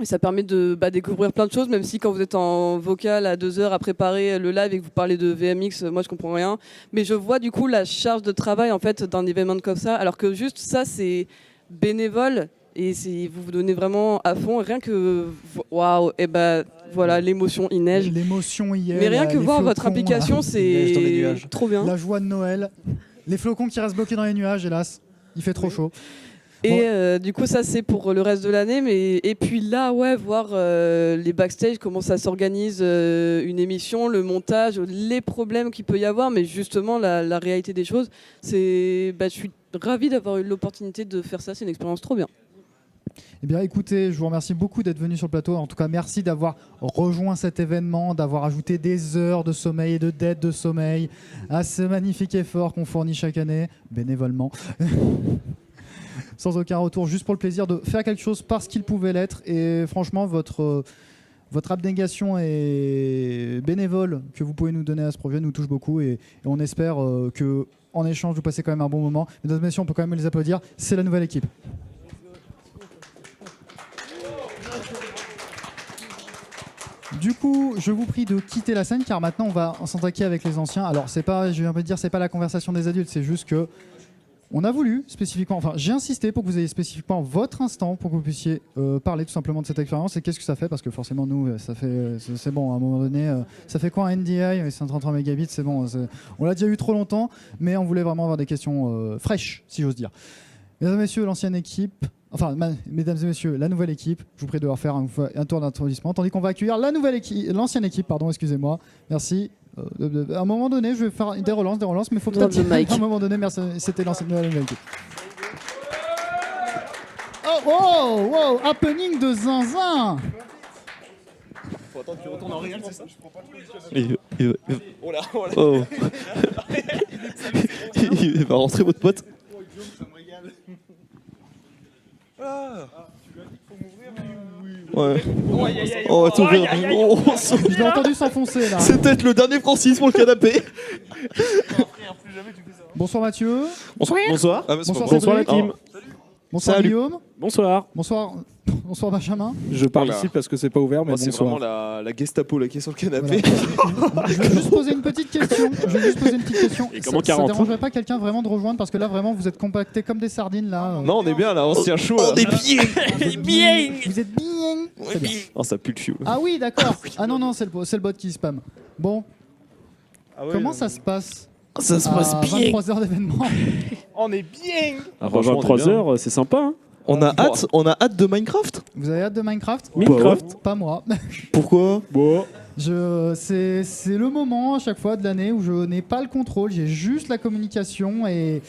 Et ça permet de découvrir plein de choses, même si quand vous êtes en vocal à 2 heures à préparer le live et que vous parlez de VMX, moi je comprends rien. Mais je vois du coup la charge de travail en fait d'un événement comme ça, alors que juste ça c'est bénévole et vous vous donnez vraiment à fond. Rien que waouh, et voilà l'émotion, il neige. L'émotion hier. Mais rien que les voir votre flocons, implication, neige dans les c'est nuages. trop bien. la joie de Noël, les flocons qui restent bloqués dans les nuages, hélas. Il fait trop chaud. Et du coup, ça c'est pour le reste de l'année. Et puis là, ouais, voir les backstage, comment ça s'organise, une émission, le montage, les problèmes qu'il peut y avoir, mais justement la réalité des choses. Je suis ravie d'avoir eu l'opportunité de faire ça. C'est une expérience trop bien. Eh bien, écoutez, je vous remercie beaucoup d'être venu sur le plateau. En tout cas, merci d'avoir rejoint cet événement, d'avoir ajouté des heures de sommeil et de dettes de sommeil à ce magnifique effort qu'on fournit chaque année, bénévolement. Sans aucun retour, juste pour le plaisir de faire quelque chose parce qu'il pouvait l'être. Et franchement, votre abnégation et bénévole que vous pouvez nous donner à ce projet nous touche beaucoup. Et on espère que, en échange, vous passez quand même un bon moment. Mesdames et messieurs, on peut quand même les applaudir. C'est la nouvelle équipe. Du coup, je vous prie de quitter la scène car maintenant on va s'attaquer avec les anciens. Alors, c'est pas, je viens de dire, c'est pas la conversation des adultes, c'est juste que on a voulu spécifiquement, enfin j'ai insisté pour que vous ayez spécifiquement votre instant pour que vous puissiez parler tout simplement de cette expérience et qu'est-ce que ça fait, parce que forcément nous ça fait c'est bon à un moment donné ça fait quoi un NDI, c'est un 33 mégabits, c'est bon, on l'a déjà eu trop longtemps, mais on voulait vraiment avoir des questions fraîches si j'ose dire. Mesdames et messieurs, l'ancienne équipe, enfin mesdames et messieurs, la nouvelle équipe, je vous prie de leur faire un tour d'introduction tandis qu'on va accueillir la nouvelle équipe, l'ancienne équipe, pardon, excusez-moi, merci. À un moment donné, je vais faire des relances, mais il faut peut-être à un moment donné, merci, c'était l'ancienne nouvelle équipe. Oh, wow, happening de zinzin. Faut attendre qu'il retourne en réel, c'est ça? Oh là, oh là. Oh. Il va rentrer votre pote. Ça me régale. Ah, tu lui as dit qu'il faut m'ouvrir? Ouais. Oh, aïe, aïe, aïe. On va t'ouvrir. Oh, Je l'ai entendu s'enfoncer là. c'est peut-être le dernier Francis pour le canapé. Frère, plus jamais tu fais ça. Bonsoir Mathieu. Bonsoir. Bonsoir. Bonsoir Bonsoir la Cédric. team. Bonsoir Salut. Guillaume. Bonsoir. Bonsoir Benjamin. Je parle Voilà. ici parce que c'est pas ouvert, mais Oh, c'est bonsoir. vraiment la Gestapo là qui est sur le canapé. Je vais juste poser une petite question. Et comment Ça 40 dérangerait pas quelqu'un vraiment de rejoindre parce que là vraiment vous êtes compactés comme des sardines là. Non, on est bien là, on se tient chaud. Là. Vous êtes bien. Vous êtes bien. Très bien. Oh, ça pue le fiou. Ah oui, d'accord. Ah non, c'est le bot qui spam. Bon, comment ça se passe Ça se passe à bien. 23 heures d'événement? On est bien. À franchement, on est 23 bien. heures, c'est sympa. Hein. On a hâte de Minecraft. Vous avez hâte de Minecraft? Minecraft. Pas moi. Pourquoi? Bon. C'est le moment à chaque fois de l'année où je n'ai pas le contrôle, j'ai juste la communication et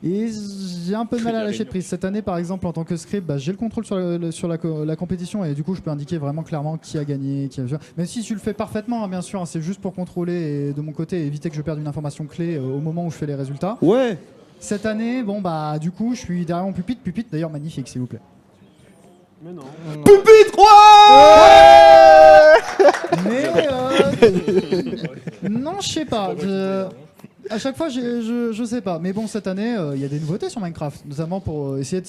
j'ai un peu de mal à lâcher de prise. Cette année, par exemple, en tant que script, j'ai le contrôle sur la compétition et du coup, je peux indiquer vraiment clairement qui a gagné, qui a... Même si tu le fais parfaitement, hein, bien sûr, hein, c'est juste pour contrôler et de mon côté éviter que je perde une information clé au moment où je fais les résultats. Ouais. Cette année, du coup, je suis derrière mon pupitre. Pupitre, d'ailleurs, magnifique, s'il vous plaît. Mais non. Pupitre, ouais. Mais non, je sais pas. À chaque fois, je sais pas. Mais bon, cette année, il y a des nouveautés sur Minecraft, notamment pour essayer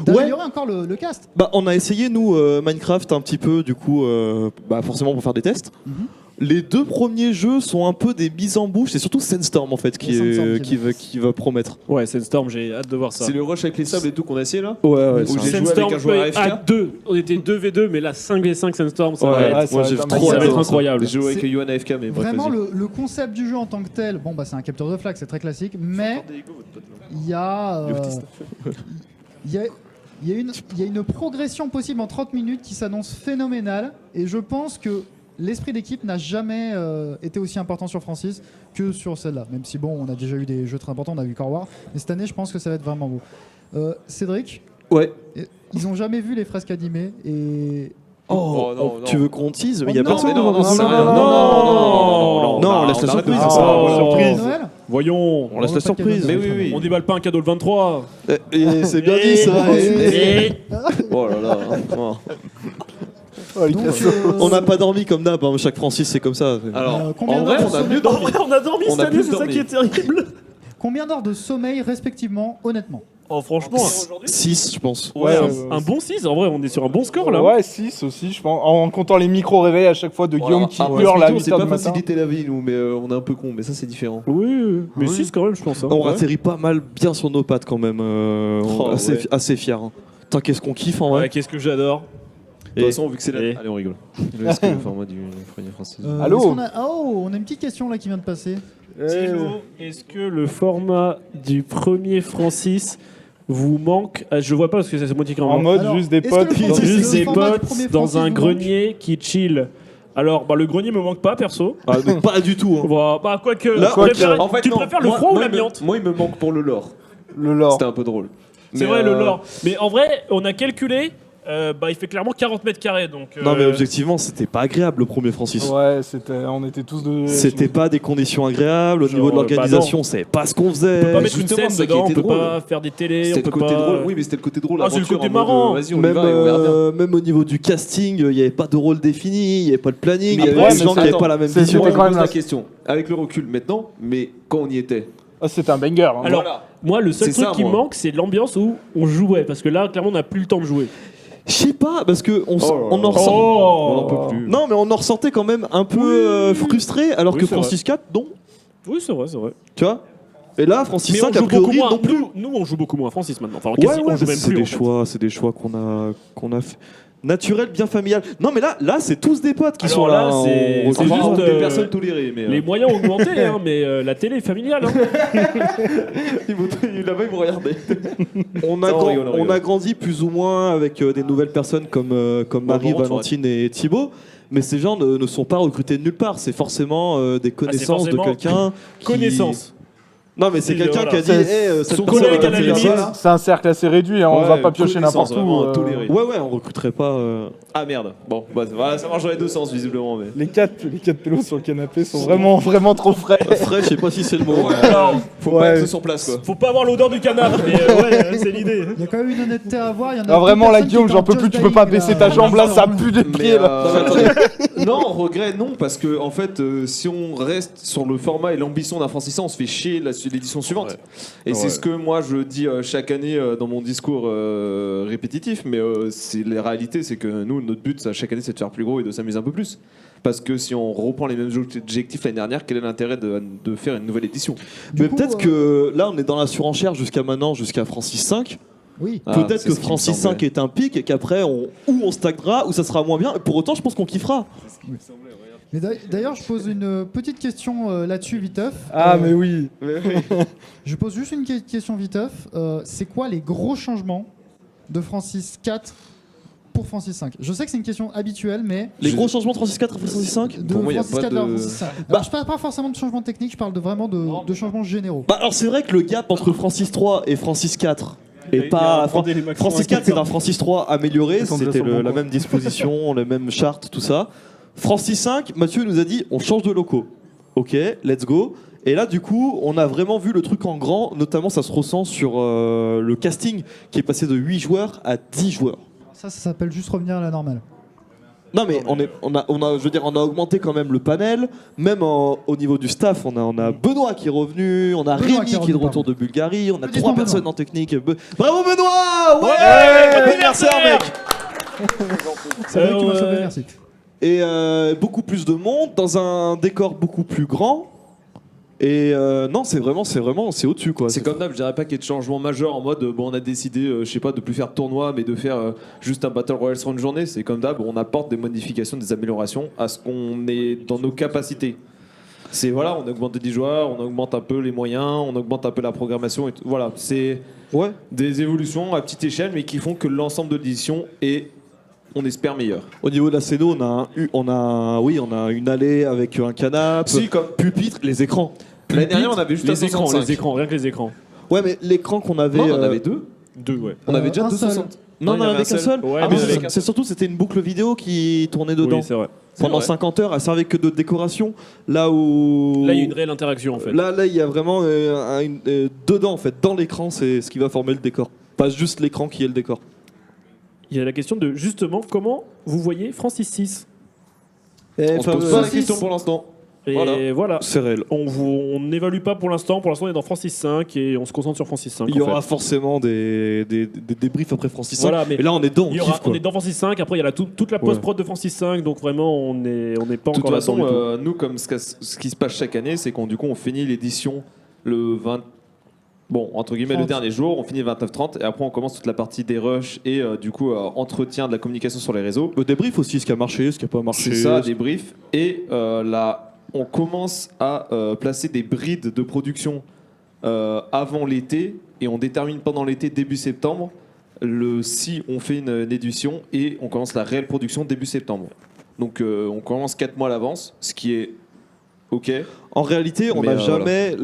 d'améliorer encore le cast. On a essayé nous Minecraft un petit peu du coup, forcément pour faire des tests. Mhm. Les 2 premiers jeux sont un peu des mises en bouche. C'est surtout Sandstorm en fait Sandstorm qui va promettre. Ouais, Sandstorm, j'ai hâte de voir ça. C'est le rush avec les sables et tout qu'on a essayé là? Ouais, Où c'est j'ai un- joué avec un joueur AFK. à 2. On était 2v2, mais là 5v5 Sandstorm, ça Ouais, va ouais, être, moi, j'ai ça trop va hâte. être incroyable. J'ai joué avec C'est Yohan AFK, mais bref, Vraiment, vas-y. le concept du jeu en tant que tel, c'est un capteur de flag, c'est très classique, mais il y a, il y a une progression possible en 30 minutes qui s'annonce phénoménale, et je pense que l'esprit d'équipe n'a jamais été aussi important sur Francis que sur celle-là, même si on a déjà eu des jeux très importants, on a vu Core War, mais cette année je pense que ça va être vraiment beau. Cédric, Ouais. ils ont jamais vu les fresques animées et... Oh, non, tu non. veux qu'on tease? Mais il y a non, personne mais devant non, nous. c'est rien. Non, laisse la arrête de surprise. dire ça. Oh. Surprise. Noël Voyons. On laisse la surprise. Mais oui, oui. On déballe pas un cadeau le 23. Et c'est bien dit ça. Oh là là. Oh. On n'a pas dormi comme d'hab, hein. Chaque Francis c'est comme ça. Alors, combien en vrai, d'heures on a de mieux sommeil dormi. On a dormi On cette a année, plus c'est ça dormi. qui est terrible. Combien d'heures de sommeil respectivement, honnêtement? Oh, franchement. 6 je pense. Ouais, Ouais, un bon 6, en vrai, on est sur un bon score là. Ouais, 6 aussi, je pense. En comptant les micro-réveils à chaque fois de Guillaume qui Après, hurle à c'est 8h pas du matin. facilité la vie, nous, mais on est un peu con, mais ça c'est différent. Oui, mais Oui. 6 quand même, je pense. hein. On Ouais. atterrit pas mal bien sur nos pattes quand même. Oh, assez, ouais. assez fiers. Hein. Putain, qu'est-ce qu'on kiffe en vrai. Ouais, qu'est-ce que j'adore. De toute façon, vu que c'est la. Et- Allez, on rigole. C'est le format du premier français. Allô est-ce qu'on a... Oh, on a une petite question là qui vient de passer. Thilo, est-ce que le format du premier Francis vous manque? Je vois pas parce que c'est moi qui En mode Alors, juste des est-ce que potes le qui. format- Juste le des format du potes premier dans Francis un vous grenier qui chill. Alors, le grenier me manque pas, perso. Ah, mais pas du tout. Hein. Quoique, Là, tu quoique- préfères, En fait, tu non. préfères le Moi- froid ou moi, l'amiante? Moi, il me manque pour le lore. Le lore. C'était un peu drôle. C'est Mais, vrai, le lore. Mais en vrai, on a calculé, il fait clairement 40 mètres carrés. Donc, Non mais objectivement c'était pas agréable le premier Francis. Ouais, on était tous de. C'était pas des conditions agréables au Genre, niveau de bah l'organisation, on savait pas ce qu'on on peut pas faisait. mettre une justement, scène ça qui dedans, on était peut drôle. pas faire des télés, on C'était peut le côté pas... drôle. Oui, mais c'était le côté drôle. Ah, c'est le aventure, côté en mode, marrant. Vas-y, on y Même, va et on verra bien. même au niveau du casting, il n'y avait pas de rôle défini, il n'y avait pas de planning, il y Mais avait ouais, des mais gens qui ça- n'avaient pas la même c'est- vision. Moi, je quand me même pose la la- question. Avec le recul maintenant, mais quand on y était. Ah, c'était un banger. Hein. Alors, Voilà. moi, le seul C'est truc ça, qui me moi. manque, c'est l'ambiance où on jouait. Parce que là, clairement, on n'a plus le temps de jouer. Je sais pas, parce que on Oh là en là. ressent. On n'en peut plus. Non mais on en ressentait quand même un peu frustré, alors Oui, que c'est Francis 4, non. Oui, c'est vrai, c'est vrai. Tu vois. Et là, Francis Mais 5, on a joue beaucoup priori, moins. non plus. Nous, on joue beaucoup moins Francis maintenant. Enfin, Ouais, quasi, on joue même c'est plus. des en fait. choix, c'est des choix qu'on a fait. Naturel, bien familial. Non mais là c'est tous des potes qui Alors sont là. là, on c'est recule juste, pas. Des personnes tolérées, mais. Les moyens ont augmenté, hein, mais la télé est familiale. Hein. Là-bas, ils vont regarder. On a, Ça, on rigole, on on rigole. a grandi plus ou moins avec des nouvelles personnes comme Marie, bon, tu Valentine et Thibaut. Mais ces gens ne sont pas recrutés de nulle part. C'est forcément des connaissances forcément de quelqu'un. qui- Connaissance. Non, mais c'est Et quelqu'un voilà. qui a dit C'est- cette son personne collègue va à la faire limite. ça. C'est un cercle assez réduit, hein, on Ouais, va pas piocher connaissance, n'importe où. vraiment, toléré. Ouais, on recruterait pas. Ah merde. Bon, bah, voilà, ça marche dans les deux sens, visiblement. Mais. Les quatre pélos sur le canapé sont vraiment trop frais. Frais, je sais pas si c'est le mot. Faut Ouais. pas être sur place, quoi. Faut pas avoir l'odeur du canard, mais ouais, c'est l'idée. Il y a quand même une honnêteté à avoir. Il y en a Ah, vraiment, deux là, personnes Guillaume, qui j'en étaient peux en plus, tu Just peux pas Dying, baisser là. ta jambe là, ça pue des Mais, pieds là. non, regret, non, parce que en fait, si on reste sur le format et l'ambition d'un Francis, on se fait chier l'édition suivante. Et c'est ce que moi je dis chaque année dans mon discours répétitif, mais c'est la réalité, c'est que nous, notre but, chaque année, c'est de faire plus gros et de s'amuser un peu plus. Parce que si on reprend les mêmes objectifs l'année dernière, quel est l'intérêt de faire une nouvelle édition? Du Mais coup, peut-être que là, on est dans la surenchère jusqu'à maintenant, jusqu'à Francis 5. Oui. Ah, Peut-être c'est que ce qui me Francis semblait. 5 est un pic et qu'après, on stagnera ou ça sera moins bien. Et pour autant, je pense qu'on kiffera. Mais d'ailleurs, je pose une petite question là-dessus, viteuf. Ah, mais oui. Je pose juste une question, viteuf. C'est quoi les gros changements de Francis 4 pour Francis 5? Je sais que c'est une question habituelle, mais Les gros changements de Francis 4 et Francis 5 de Pour moi, y a Francis pas 4 de- vers Francis 5. Alors, je parle pas forcément de changements techniques, je parle vraiment de changements généraux. Bah alors c'est vrai que le gap entre Francis 3 et Francis 4 est pas... Francis 4 c'est un Francis 3 amélioré, Ils sont déjà c'était sur le bon la point. même disposition, les mêmes chartes, tout ça. Francis 5, Mathieu nous a dit on change de locaux. Ok, let's go. Et là du coup on a vraiment vu le truc en grand, notamment ça se ressent sur le casting qui est passé de 8 joueurs à 10 joueurs. Ça s'appelle juste revenir à la normale. Non mais on a augmenté quand même le panel, même au niveau du staff, on a Benoît qui est revenu, on a Benoît Rémi qui est qui est de revenu, retour de Bulgarie, on a Applaudissements, 3 personnes Benoît. en technique. Bravo Benoît, ouais, Ouais, bon anniversaire mec. C'est vrai que tu m'as sauvé, merci. Et beaucoup plus de monde dans un décor beaucoup plus grand. Et non, c'est au-dessus quoi. C'est comme d'hab, je dirais pas qu'il y ait de changement majeur en mode bon, on a décidé, je sais pas, de plus faire de tournoi, mais de faire juste un Battle Royale sur une journée. C'est comme d'hab, on apporte des modifications, des améliorations à ce qu'on est dans nos capacités. C'est voilà, on augmente de 10 joueurs, on augmente un peu les moyens, on augmente un peu la programmation et tout. Voilà, c'est Ouais. des évolutions à petite échelle, mais qui font que l'ensemble de l'édition est, on espère, meilleur. Au niveau de la scéno, on a une allée avec un canapé, Si, comme pupitre, les écrans. l'année dernière, on avait juste un Les écrans, 65. rien que les écrans. Ouais, mais l'écran qu'on avait. Non, on en avait deux. Deux, ouais. On avait déjà un seul. 260. Non, on il y en avait avait un qu'un seul. Ouais, Ah, mais mais avec c'est surtout c'était une boucle vidéo qui tournait dedans. Oui, c'est vrai. pendant vrai. 50 heures, elle servait que de décoration. Là où. Là, il y a une réelle interaction en fait. Là, il y a vraiment dedans, en fait, dans l'écran, c'est ce qui va former le décor. Pas juste l'écran qui est le décor. Il y a la question de justement comment vous voyez Francis 6. On se pose pas la question pour l'instant. Et voilà. C'est réel. On n'évalue pas pour l'instant. Pour l'instant, on est dans Francis 5 et on se concentre sur Francis 5. Il y en aura fait. forcément des débriefs après Francis 5. Voilà, mais et là, on est dedans. il y on aura- kiffe, quoi. on est dans Francis 5. Après, il y a toute la post-prod de Francis 5. Donc vraiment, on n'est pas De toute encore là-dedans façon, du tout. nous, comme ce qui se passe chaque année, c'est qu'on on finit l'édition le 20. Bon, entre guillemets, 30. le dernier jour, on finit le 29-30 et après on commence toute la partie des rushs et du coup entretien de la communication sur les réseaux. Le débrief aussi, ce qui a marché, ce qui a pas marché. C'est ça, des briefs. Et là, on commence à placer des brides de production avant l'été et on détermine pendant l'été, début septembre, si on fait une édition et on commence la réelle production début septembre. Donc on commence 4 mois à l'avance, ce qui est OK. En réalité, on Mais, n'a voilà. jamais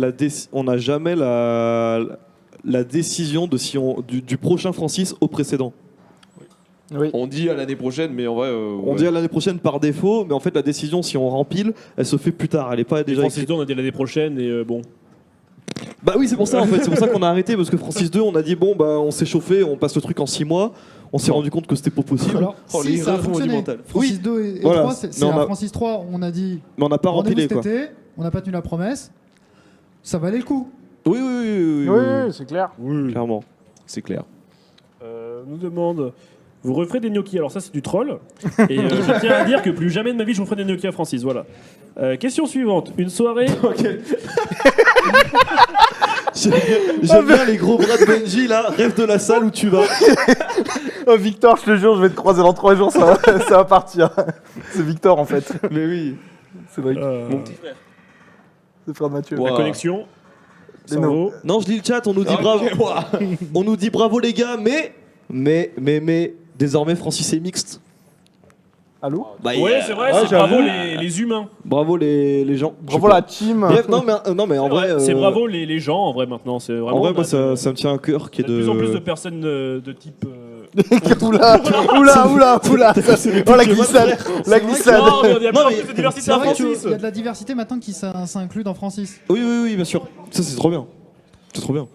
la décision du prochain Francis au précédent. Oui. On dit à l'année prochaine, mais en vrai. On ouais. dit à l'année prochaine par défaut, mais en fait, la décision, si on rempile, elle se fait plus tard. Elle est pas Et déjà Francis écrite. 2, on a dit l'année prochaine et bon. Bah oui, c'est pour ça en fait. C'est pour ça qu'on a arrêté parce que Francis 2, on a dit bon, bah on s'est chauffé, on passe le truc en 6 mois. On s'est rendu compte que c'était pas possible. Alors, Oh, si les ça a erreurs fonctionné, monumentales. Francis Oui, 2 et voilà. 3, c'est Mais on à a- Francis 3, on a dit mais on n'a pas rendez-vous rempli cet quoi. été, on n'a pas tenu la promesse, ça valait le coup. Oui, oui, oui, oui, Oui, oui, c'est clair. clairement. C'est clair. Nous demande. Vous referez des gnocchis. Alors ça c'est du troll. Et je tiens à dire que plus jamais de ma vie je referai des gnocchis à Francis. Voilà. Question suivante. Une soirée. J'aime bien les gros bras de Benji là. Rêve de la salle où tu vas. Oh, Victor, je te jure, je vais te croiser dans 3 jours, ça va partir. C'est Victor en fait. Mais oui. Cédric, Mon c'est frère de Mathieu. La connexion. Les Cerveau. Non, je lis le chat. On nous dit bravo. On nous dit bravo les gars, mais désormais Francis est mixte. Allô Bah, Oui, c'est vrai. Ouais, c'est bravo j'avoue. les humains. Bravo les gens. Bravo la team. Bref, non mais en vrai. C'est bravo les gens en vrai maintenant. C'est vraiment. En vrai, moi on a ça me tient à cœur qu'il y ait de plus en plus de de. personnes de type. Oula, oula. Oh la glissade. La glissade. Non, mais il y a Non, plus en mais- plus de diversité C'est à vrai Francis. qu'il y a de la diversité maintenant qui s'inclut dans Francis. Oui, bien sûr. Ça c'est trop bien. C'est trop bien.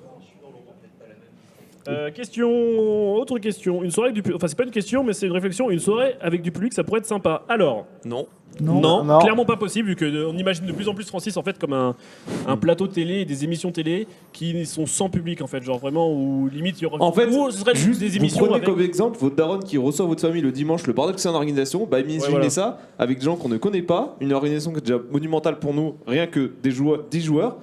Autre question. Une soirée avec du public. Enfin, c'est pas une question, mais c'est une réflexion. Une soirée avec du public, ça pourrait être sympa. Alors, Non. Non. Non. clairement pas possible, vu qu'on imagine de plus en plus Francis en fait comme un plateau télé et des émissions télé qui sont sans public en fait, genre vraiment où limite il y aura. En fait, ou ce serait juste des Vous émissions prenez avec. comme exemple votre daronne qui reçoit votre famille le dimanche, le bordel que c'est en organisation, bah imaginez voilà. ça avec des gens qu'on ne connaît pas, une organisation qui est déjà monumentale pour nous, rien que 10 joueurs,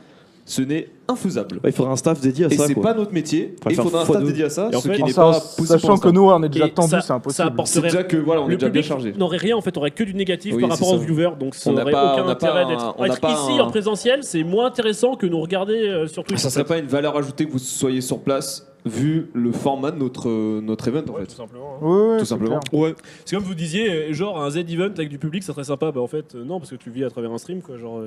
ce n'est infaisable. Bah, il faudra un staff dédié à Et ça. c'est quoi. pas notre métier, Faut et il faire faudra un fois staff deux. dédié à ça, Et en ce fait, qui n'est Enfin, pas possible. sachant pour que l'instant. nous, on est déjà Et tendus, ça- c'est impossible. ça C'est apporterait. déjà que voilà, on est Le déjà bien public chargé. n'aurait rien en fait, aurait que du négatif Oui, par c'est rapport aux ça. viewers, donc ça On n'a n'aurait pas- aucun on n'a pas intérêt un- d'être on n'a être pas ici un- en présentiel, c'est moins intéressant que nous regarder sur Twitch. Ça en serait fait. pas une valeur ajoutée que vous soyez sur place vu le format de notre event en Ouais, fait. tout simplement. hein. Oui, Tout c'est simplement. clair. Ouais. C'est comme vous disiez, genre un Z-event avec du public, ça serait sympa. Bah en fait, non, parce que tu vis à travers un stream, quoi. Genre,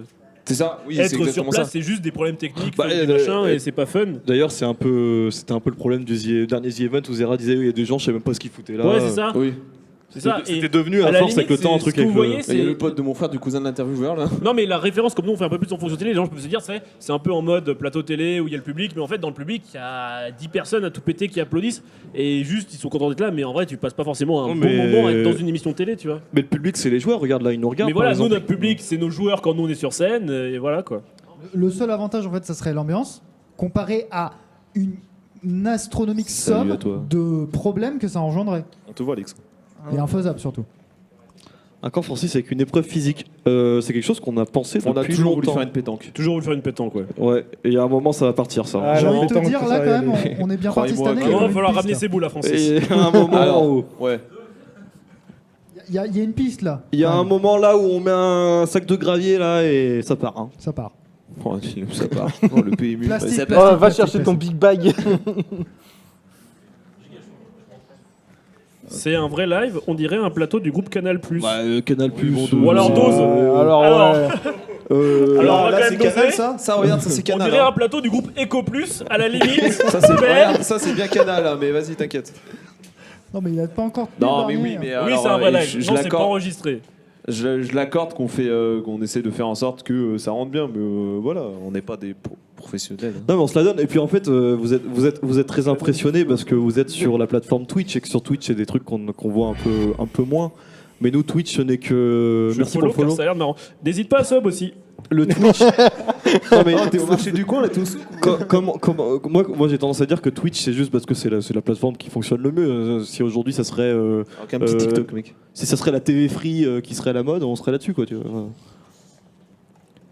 C'est ça, oui, c'est être sur exactement place, ça. c'est juste des problèmes techniques, Bah, des machins, et c'est pas fun. D'ailleurs, c'était un peu le problème du dernier The Event où Zera disait il y a des gens, je sais même pas ce qu'ils foutaient là. Ouais, c'est ça. Oui. C'est ça. C'était Et devenu à à la force avec le limite, temps un c'est- truc ce que avec vous le. voyez, Il y a c'est- le pote de mon frère, du cousin de l'intervieweur là. Non, mais la référence, comme nous on fait un peu plus en fonction télé, les gens peuvent se dire c'est un peu en mode plateau télé où il y a le public, mais en fait dans le public il y a 10 personnes à tout péter qui applaudissent et juste ils sont contents d'être là, mais en vrai tu passes pas forcément un Non, bon mais- moment à être dans une émission de télé, tu vois. Mais le public, c'est les joueurs. Regarde là, ils nous regardent. Mais voilà, par nous exemple. notre public c'est nos joueurs quand nous on est sur scène, et voilà quoi. Le seul avantage, en fait, ça serait l'ambiance, comparé à une astronomique Salut à somme toi. de problèmes que ça engendrait. On te voit, Alex. Et infaisable, surtout. Un camp Francis avec une épreuve physique, c'est quelque chose qu'on a pensé On a depuis toujours voulu longtemps. faire une pétanque. Toujours voulu faire une pétanque, ouais. Ouais, et il y a un moment, ça va partir ça. Ah, J'ai la envie de te pétanque, dire, ça là, va quand y même, aller. on est bien parti cette Croyez-moi année. que- il y a Il va une falloir piste, ramener là. ses boules à Francis. Et il y a un moment Alors, où ouais. Il y a une piste, là. il y a Ouais, un moment là où on met un sac de gravier là et ça part. Hein. Ça part. Oh, ça part. Oh, le PMU. Plastique, Ça plastique. part. Oh, va chercher ton big bag. C'est un vrai live, on dirait un plateau du groupe Canal+. Canal Plus. Ou alors Dose. Alors, Alors, ouais. Alors, on va là, quand c'est même Canal doser. ça regarde, ça c'est On Canal. dirait hein. un plateau du groupe Eco Plus, à la limite. Ça c'est Mais- regarde, ça c'est bien Canal, hein, mais vas-y, t'inquiète. Non, mais il a pas encore. Non, mais dernier, oui, hein. mais Oui, alors, c'est un vrai live. je Non, c'est pas l'accorde. enregistré. Je l'accorde qu'on essaie de faire en sorte que ça rentre bien, mais voilà, on n'est pas des professionnels. Non mais on se la donne et puis en fait vous êtes très impressionnés parce que vous êtes sur la plateforme Twitch et que sur Twitch c'est des trucs qu'on voit un peu moins. Mais nous Twitch ce n'est que merci pour le follow. Ça a l'air marrant. N'hésite pas à sub aussi. Le Twitch. Non mais t'es au marché du coin là tous. Moi j'ai tendance à dire que Twitch c'est juste parce que c'est la plateforme qui fonctionne le mieux. Si aujourd'hui ça serait un petit TikTok mec. Si ça serait la TV Free qui serait à la mode, on serait là-dessus quoi tu vois.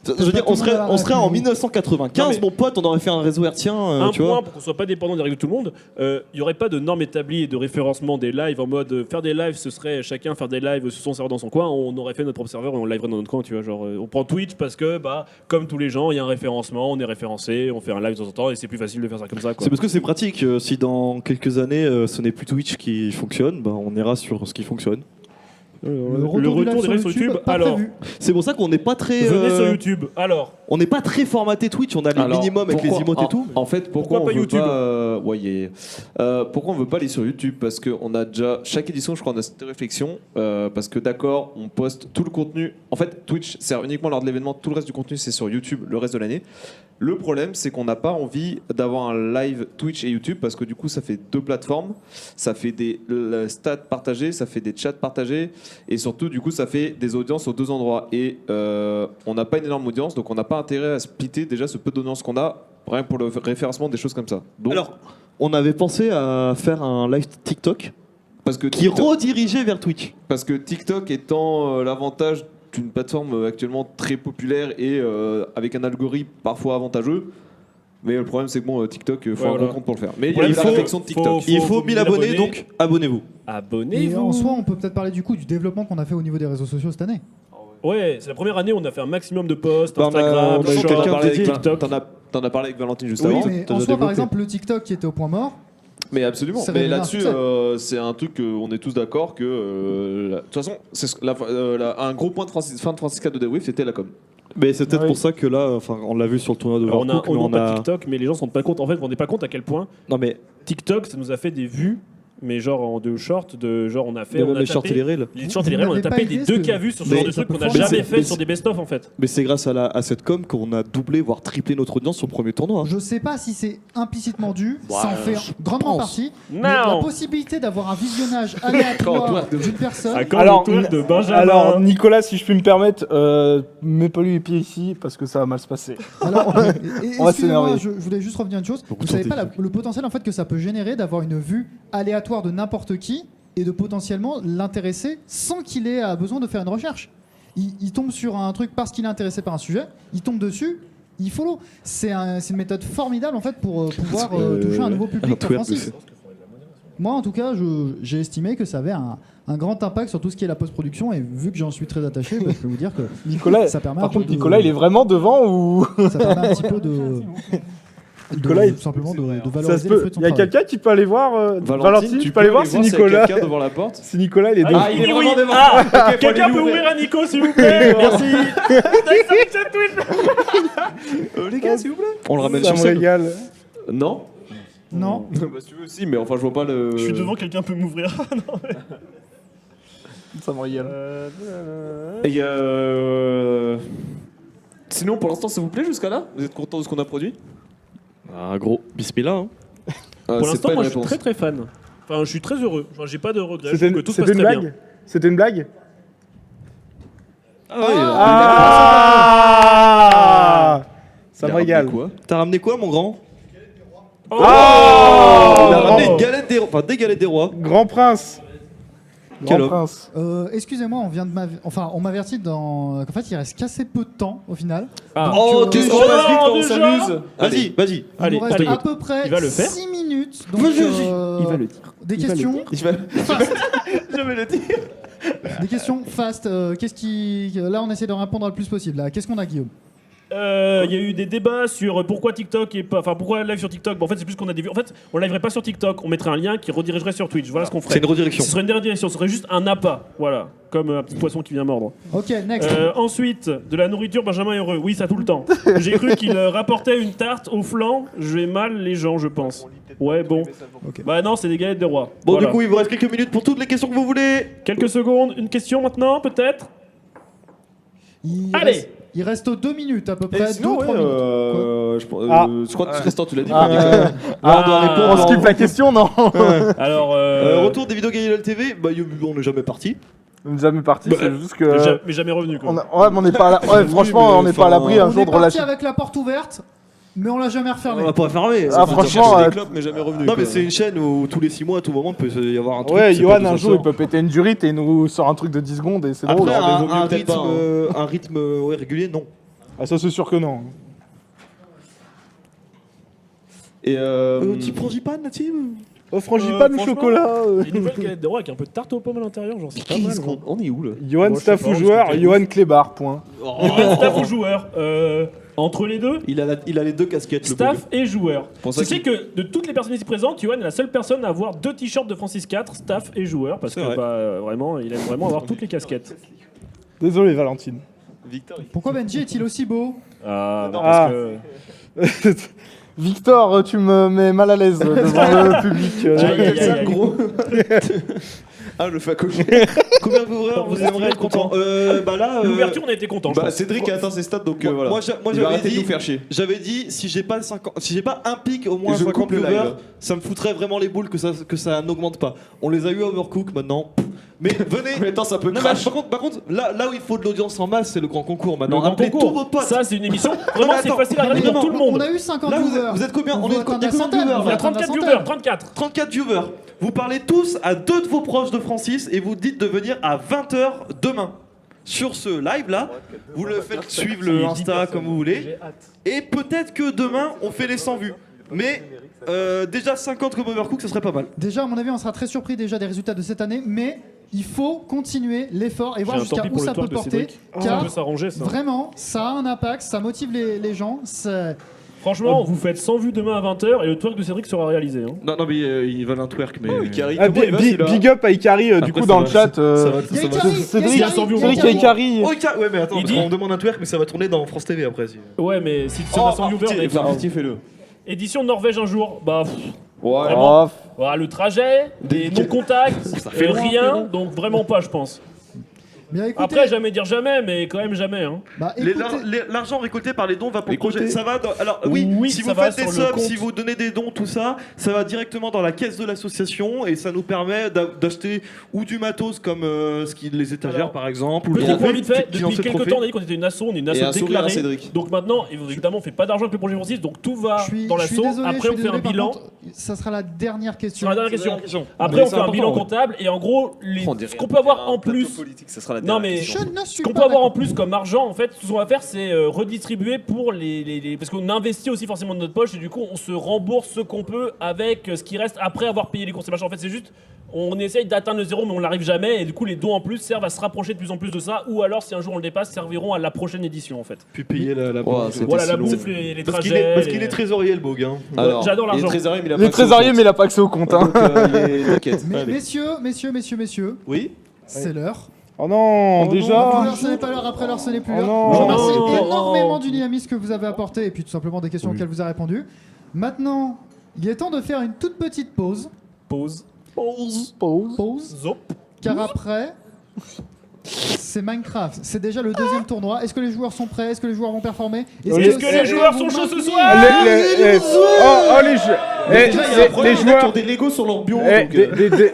Je veux dire, on serait en 1995, mon pote, on aurait fait un réseau hertzien. Un tu point vois. pour qu'on soit pas dépendant des règles de tout le monde. Il n'y aurait pas de normes établies et de référencement des lives en mode faire des lives, ce serait chacun faire des lives sur son serveur dans son coin. On aurait fait notre propre serveur et on liverait dans notre coin. Tu vois, genre, on prend Twitch parce que, comme tous les gens, il y a un référencement, on est référencé, on fait un live de temps en temps et c'est plus facile de faire ça comme ça. Quoi. C'est parce que c'est pratique. Si dans quelques années ce n'est plus Twitch qui fonctionne, on ira sur ce qui fonctionne. Le retour des lives sur YouTube, alors. prévu. C'est pour ça qu'on n'est pas très. Venez sur YouTube, alors. On n'est pas très formaté Twitch, on a les minimums avec les emotes et tout. En fait, pourquoi pas on veut YouTube pourquoi on veut pas aller sur YouTube? Parce qu'on a déjà chaque édition, je crois, on a cette réflexion. Parce que d'accord, on poste tout le contenu. En fait, Twitch sert uniquement lors de l'événement. Tout le reste du contenu, c'est sur YouTube le reste de l'année. Le problème, c'est qu'on n'a pas envie d'avoir un live Twitch et YouTube parce que du coup, ça fait deux plateformes, ça fait des stats partagés, ça fait des chats partagés et surtout, du coup, ça fait des audiences aux deux endroits. Et on n'a pas une énorme audience, donc on n'a pas intérêt à splitter déjà ce peu d'audience qu'on a, rien que pour le référencement des choses comme ça. Donc, alors, on avait pensé à faire un live TikTok parce que qui redirigeait vers Twitch. Parce que TikTok étant l'avantage d'une plateforme actuellement très populaire et avec un algorithme parfois avantageux. Mais le problème, c'est que TikTok, il faut un gros compte pour le faire. Mais il y a la réflexion de TikTok. Il faut 1000 abonnés, donc abonnez-vous. Et Abonnez-vous. en soi, on peut peut-être parler du coup du développement qu'on a fait au niveau des réseaux sociaux cette année. Ouais, c'est la première année où on a fait un maximum de posts, Bah, Instagram, on a eu Shorts, quelqu'un dédié. TikTok. T'en as parlé avec Valentine juste Oui, avant. mais en soi, par exemple, le TikTok qui était au point mort. Mais absolument. Ça Mais révèle un là-dessus, succès. c'est un truc qu'on est tous d'accord que. De toute façon, un gros point de fin de Francisca de Debrief, c'était la com. Mais c'est peut-être pour ça que là, on l'a vu sur le tournoi de Alors, Overcooked, on mais n'a pas TikTok, mais les gens ne se rendent pas compte. En fait, vous ne rendez pas compte à quel point Non mais TikTok, ça nous a fait des vues, mais genre en deux shorts, on a fait. même on a les shorts tapé- et les reels. Les shorts et les Vous reels, on a n'avez tapé pas des idée 2K vues sur ce mais genre de ça truc peut qu'on n'a fort- jamais mais fait c'est- sur des best-of en fait. Mais c'est grâce à cette com qu'on a doublé, voire triplé notre audience sur le premier tournoi. Je sais pas si c'est implicitement dû, Ouais, ça en fait grandement pense. partie. Non. Mais la possibilité d'avoir un visionnage aléatoire d'une personne. Alors, de Benjamin. Alors, Nicolas, si je puis me permettre, mets pas lui les pieds ici parce que ça va mal se passer. Alors, On va excusez-moi, s'énerver. je voulais juste revenir à une chose. Vous Retour savez pas technique. le potentiel en fait que ça peut générer d'avoir une vue aléatoire de n'importe qui et de potentiellement l'intéresser sans qu'il ait besoin de faire une recherche. Il tombe sur un truc parce qu'il est intéressé par un sujet, il tombe dessus, il follow. C'est une méthode formidable en fait pour pouvoir toucher un nouveau public pour Francis. Moi en tout cas, j'ai estimé que ça avait un grand impact sur tout ce qui est la post-production et vu que j'en suis très attaché, je peux vous dire que Nicolas, ça permet un par peu contre, de- Nicolas, il est vraiment devant ou ça permet un petit peu de Nicolas, il- tout simplement de ça valoriser se les peut. fruits de son Il y a travail. quelqu'un qui peut aller voir Valentine, tu peux aller voir si s'il y a Nicolas, quelqu'un devant la porte. si Nicolas il est devant. Ah, il est Oui, vraiment devant. ah, Ok, faut aller quelqu'un peut l'ouvrir. ouvrir à Nico s'il vous plaît. Merci. Les gars, s'il vous plaît. On le ramène Ça sur me scène. régale. Non. Non. Bah, si tu veux aussi, mais enfin, je vois pas le. Je suis devant, quelqu'un peut m'ouvrir. Ça me régale. Et sinon, pour l'instant, ça vous plaît jusqu'à là? Vous êtes content de ce qu'on a produit? Ah gros, bismillah. Hein. Pour c'est l'instant, pas une moi je suis réponse. très très fan. Enfin, je suis très heureux. Enfin, j'ai pas de regrets. Je C'était trouve que tout se c'était passe une très bien. blague. C'était une blague. Ah ouais, Ah, ça me régale. Quoi? t'as ramené quoi mon grand? Oh Il a Oh ramené une galette des rois, enfin des galettes des rois. Grand prince. Quel Grand homme. prince. Excusez-moi, on m'avertit qu'en fait il reste qu'assez peu de temps au final. Ah. Oh, Donc, qu'est-ce qu'on oh, passe vite quand on déjà s'amuse? Vas-y. Il Allez, nous reste allez. à peu près Il va le faire. 6 minutes. Donc, Il va le dire. Des Il va le questions, dire. Je vais le dire. des questions fast. Qu'est-ce qui, là, on essaie de répondre le plus possible. Là, qu'est-ce qu'on a, Guillaume? Il y a eu des débats sur pourquoi TikTok et pas, enfin pourquoi live sur TikTok. Bon, en fait, c'est plus qu'on a des vues. En fait, on liverait pas sur TikTok, on mettrait un lien qui redirigerait sur Twitch. Voilà ce qu'on ferait. C'est une redirection. Ce serait une redirection, ce serait juste un appât, voilà, comme un petit poisson qui vient mordre. Ok, next. Ensuite, de la nourriture, Benjamin est heureux. Oui, ça tout le temps. J'ai cru qu'il rapportait une tarte au flan. Je vais mal les gens, je pense. Ouais, bon. Ok. Bah non, c'est des galettes des rois. Bon Voilà. du coup il vous reste quelques minutes pour toutes les questions que vous voulez. Quelques secondes, une question maintenant, peut-être. Allez. Il reste 2 minutes à peu Et près. sinon, 2-3 minutes. je crois que Tristan, tu l'as dit. Là, on doit répondre. On skip la question, non? Alors, Retour des vidéos gagnées de la TV, bah, on n'est jamais parti. On n'est jamais parti, Bah, c'est juste que. mais jamais revenu. Quoi. Ouais, mais on n'est pas à la... ouais, franchement, on n'est pas à l'abri un On jour est de parti relâcher. avec la porte ouverte, mais on l'a jamais refermée. On va pas fermer. Ah, franchement, Chercher des clopes, mais jamais revenu. Non, quoi. mais c'est une chaîne où tous les 6 mois, à tout moment, il peut y avoir un truc. ouais, c'est pas Johan, d'où un ça jour, il sort. peut péter une durite et il nous sort un truc de 10 secondes et c'est drôle. Après, hein. vaut mieux peut-être pas, un rythme régulier, non. Ah, ça, c'est sûr que non. Tu Et frangipane, la team? Oh, frangipane ou franchement, chocolat Une nouvelle galette de roi avec un peu de tarte aux pommes à l'intérieur, genre c'est pas mal. qu'est-ce qu'on. On est où là? Johan, Moi, je staff sais pas, ou on joueur, discute. Johan Clébar, point. Johan, staff ou joueur entre les deux, Il a les deux casquettes, le staff et joueur. Pour ça Tu sais que de toutes les personnes ici présentes, Johan est la seule personne à avoir 2 t-shirts de Francis 4, staff et joueur, parce C'est que vrai. vraiment, il aime vraiment avoir toutes les casquettes. Désolé, Valentine. Pourquoi Benji est-il aussi beau? Ah, non, Ah. parce que. Victor, tu me mets mal à l'aise devant le public. Aïe, aïe, aïe, aïe. Gros. Ah, le facoche. Combien d'ouvreurs vous aimeriez être content? Bah là. L'ouverture, on a été content. je Bah, pense. Cédric a atteint ses stats, donc Moi, voilà. moi, Il va j'avais arrêter de dit, nous faire chier. j'avais dit si j'ai pas un pic au moins Et je 50 coupe le viewers, live. ça me foutrait vraiment les boules que ça n'augmente pas. On les a eu à Overcook maintenant. Mais venez. Mais attends, ça peut Non, mais crash. par contre, là où il faut de l'audience en masse, c'est le grand concours Le maintenant. grand Appelez concours. tous vos potes. Ça, c'est une émission. Vraiment, c'est attends, facile à regarder non, pour tout le On monde. a eu 50 Là, viewers. vous êtes combien? On On va est atteindre il y a la combien de centaine, viewers on Il y va a atteindre 34 la viewers, centaine. 34. 34 viewers. Vous parlez tous à 2 de vos proches de Francis et vous dites de venir à 20h demain. Sur ce live là, vous le faites suivre le Insta comme vous voulez. Et peut-être que demain on fait les 100 vues. Mais déjà 50 comme Overcook, ça serait pas mal. Déjà, à mon avis, on sera très surpris déjà des résultats de cette année, mais il faut continuer l'effort et voir J'ai un jusqu'à tant pis où pour le ça peut twerk de porter. Cédric. Ça Car peut s'arranger, ça. vraiment, ça a un impact, ça motive les gens. Franchement, vous faites 100 vues demain à 20h et le twerk de Cédric sera réalisé. Hein. Non mais ils veulent un twerk mais. Ah, big up à Ikari, du coup, dans le chat. Ça va, Il y a ça va. Ikari, Cédric, il y a Ikari, Cédric il y a et Ikari. Oh, ouais mais attends, Il dit- on demande un twerk mais ça va tourner dans France TV après. Ouais, mais si tu as 100 viewers, mec, Fais-le. édition de Norvège un jour, bah. Ouais. Vraiment. Oh, Voilà, le trajet, des non-contacts, et rien, donc vraiment pas, je pense. Bien écoutez, Après, jamais dire jamais, mais quand même jamais. Hein. bah, écoutez, L'argent récolté par les dons va pour le Écoutez. projet. Ça va alors oui, Oui, si ça vous va faites des sur le subs, compte. si vous donnez des dons, tout ça, ça va directement dans la caisse de l'association et ça nous permet d'acheter ou du matos comme les étagères Alors, par exemple, ou le Petit point trophée, vite fait, financer depuis le quelques trophée. temps, on a dit qu'on était une asso, on est une Et asso un sourire à déclarée. Cédric. Donc maintenant, évidemment, on fait pas d'argent avec le projet Francis, donc tout va je suis, dans je suis l'asso. désolé, je Après, suis on fait désolé, un par bilan. contre, ça sera la dernière question. Sur la dernière question. Après, Mais on c'est fait un important, bilan ouais. comptable et en gros, ce qu'on peut avoir en plus. Ça sera la Non, dernière mais question. Je ne ce suis qu'on pas peut avoir en d'accord. plus comme argent, en fait, tout ce qu'on va faire, c'est redistribuer pour les. Parce qu'on investit aussi forcément de notre poche et du coup, on se rembourse ce qu'on peut avec ce qui reste après avoir payé les courses et machin. En fait, c'est juste. On essaye d'atteindre le zéro, mais on n'arrive jamais. Et du coup, les dons en plus servent à se rapprocher de plus en plus de ça. Ou alors, si un jour on le dépasse, serviront à la prochaine édition, en fait. Puis payer la Ouais, bouffe. c'était Voilà, la si long. bouffe, les Parce qu'il trajets. est, parce qu'il les- est trésorier le Bog. Hein. Alors, J'adore il est l'argent. trésorier, mais il a Les pas accès au trésoriers, compte. mais il a pas accès au compte. Hein. Donc, t'inquiète. Mais, Allez. messieurs, Oui. c'est l'heure. Oh non, Après déjà. l'heure, ce n'est pas l'heure, après l'heure, ce n'est plus Oh l'heure. non. Je remercie Oh. énormément du dynamisme que vous avez apporté et puis tout simplement des questions auxquelles vous avez répondu. Maintenant, il est temps de faire une toute petite pause. Pause. Pause. Zop. Car après, c'est Minecraft. C'est déjà le deuxième tournoi. Est-ce que les joueurs sont prêts? Est-ce que les joueurs vont performer? Est-ce que les joueurs sont chauds ce soir? Les jeux. Déjà, il y a un problème, Les il y en a qui ont joueurs. des Lego sur leur bureau. Eh, donc,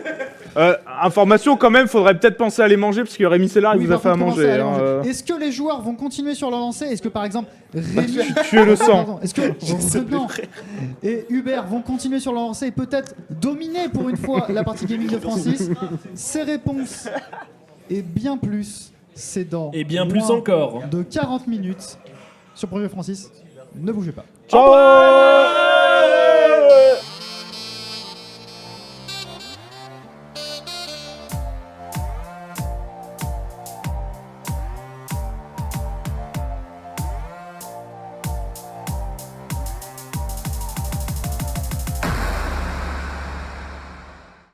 information quand même, faudrait peut-être penser à les manger parce que Rémi Sellar il Oui, vous a par fait à contre, commencez manger. aller hein, manger. Est-ce que les joueurs vont continuer sur leur lancée? Est-ce que par exemple Rémi, Tu es le sang. Pardon, est-ce que non. Et Hubert vont continuer sur leur lancée et peut-être dominer pour une fois la partie gaming de Francis? Ces réponses et bien plus, c'est dans Et bien plus moins encore. de 40 minutes sur Projet Francis. Ne bougez pas. Ciao.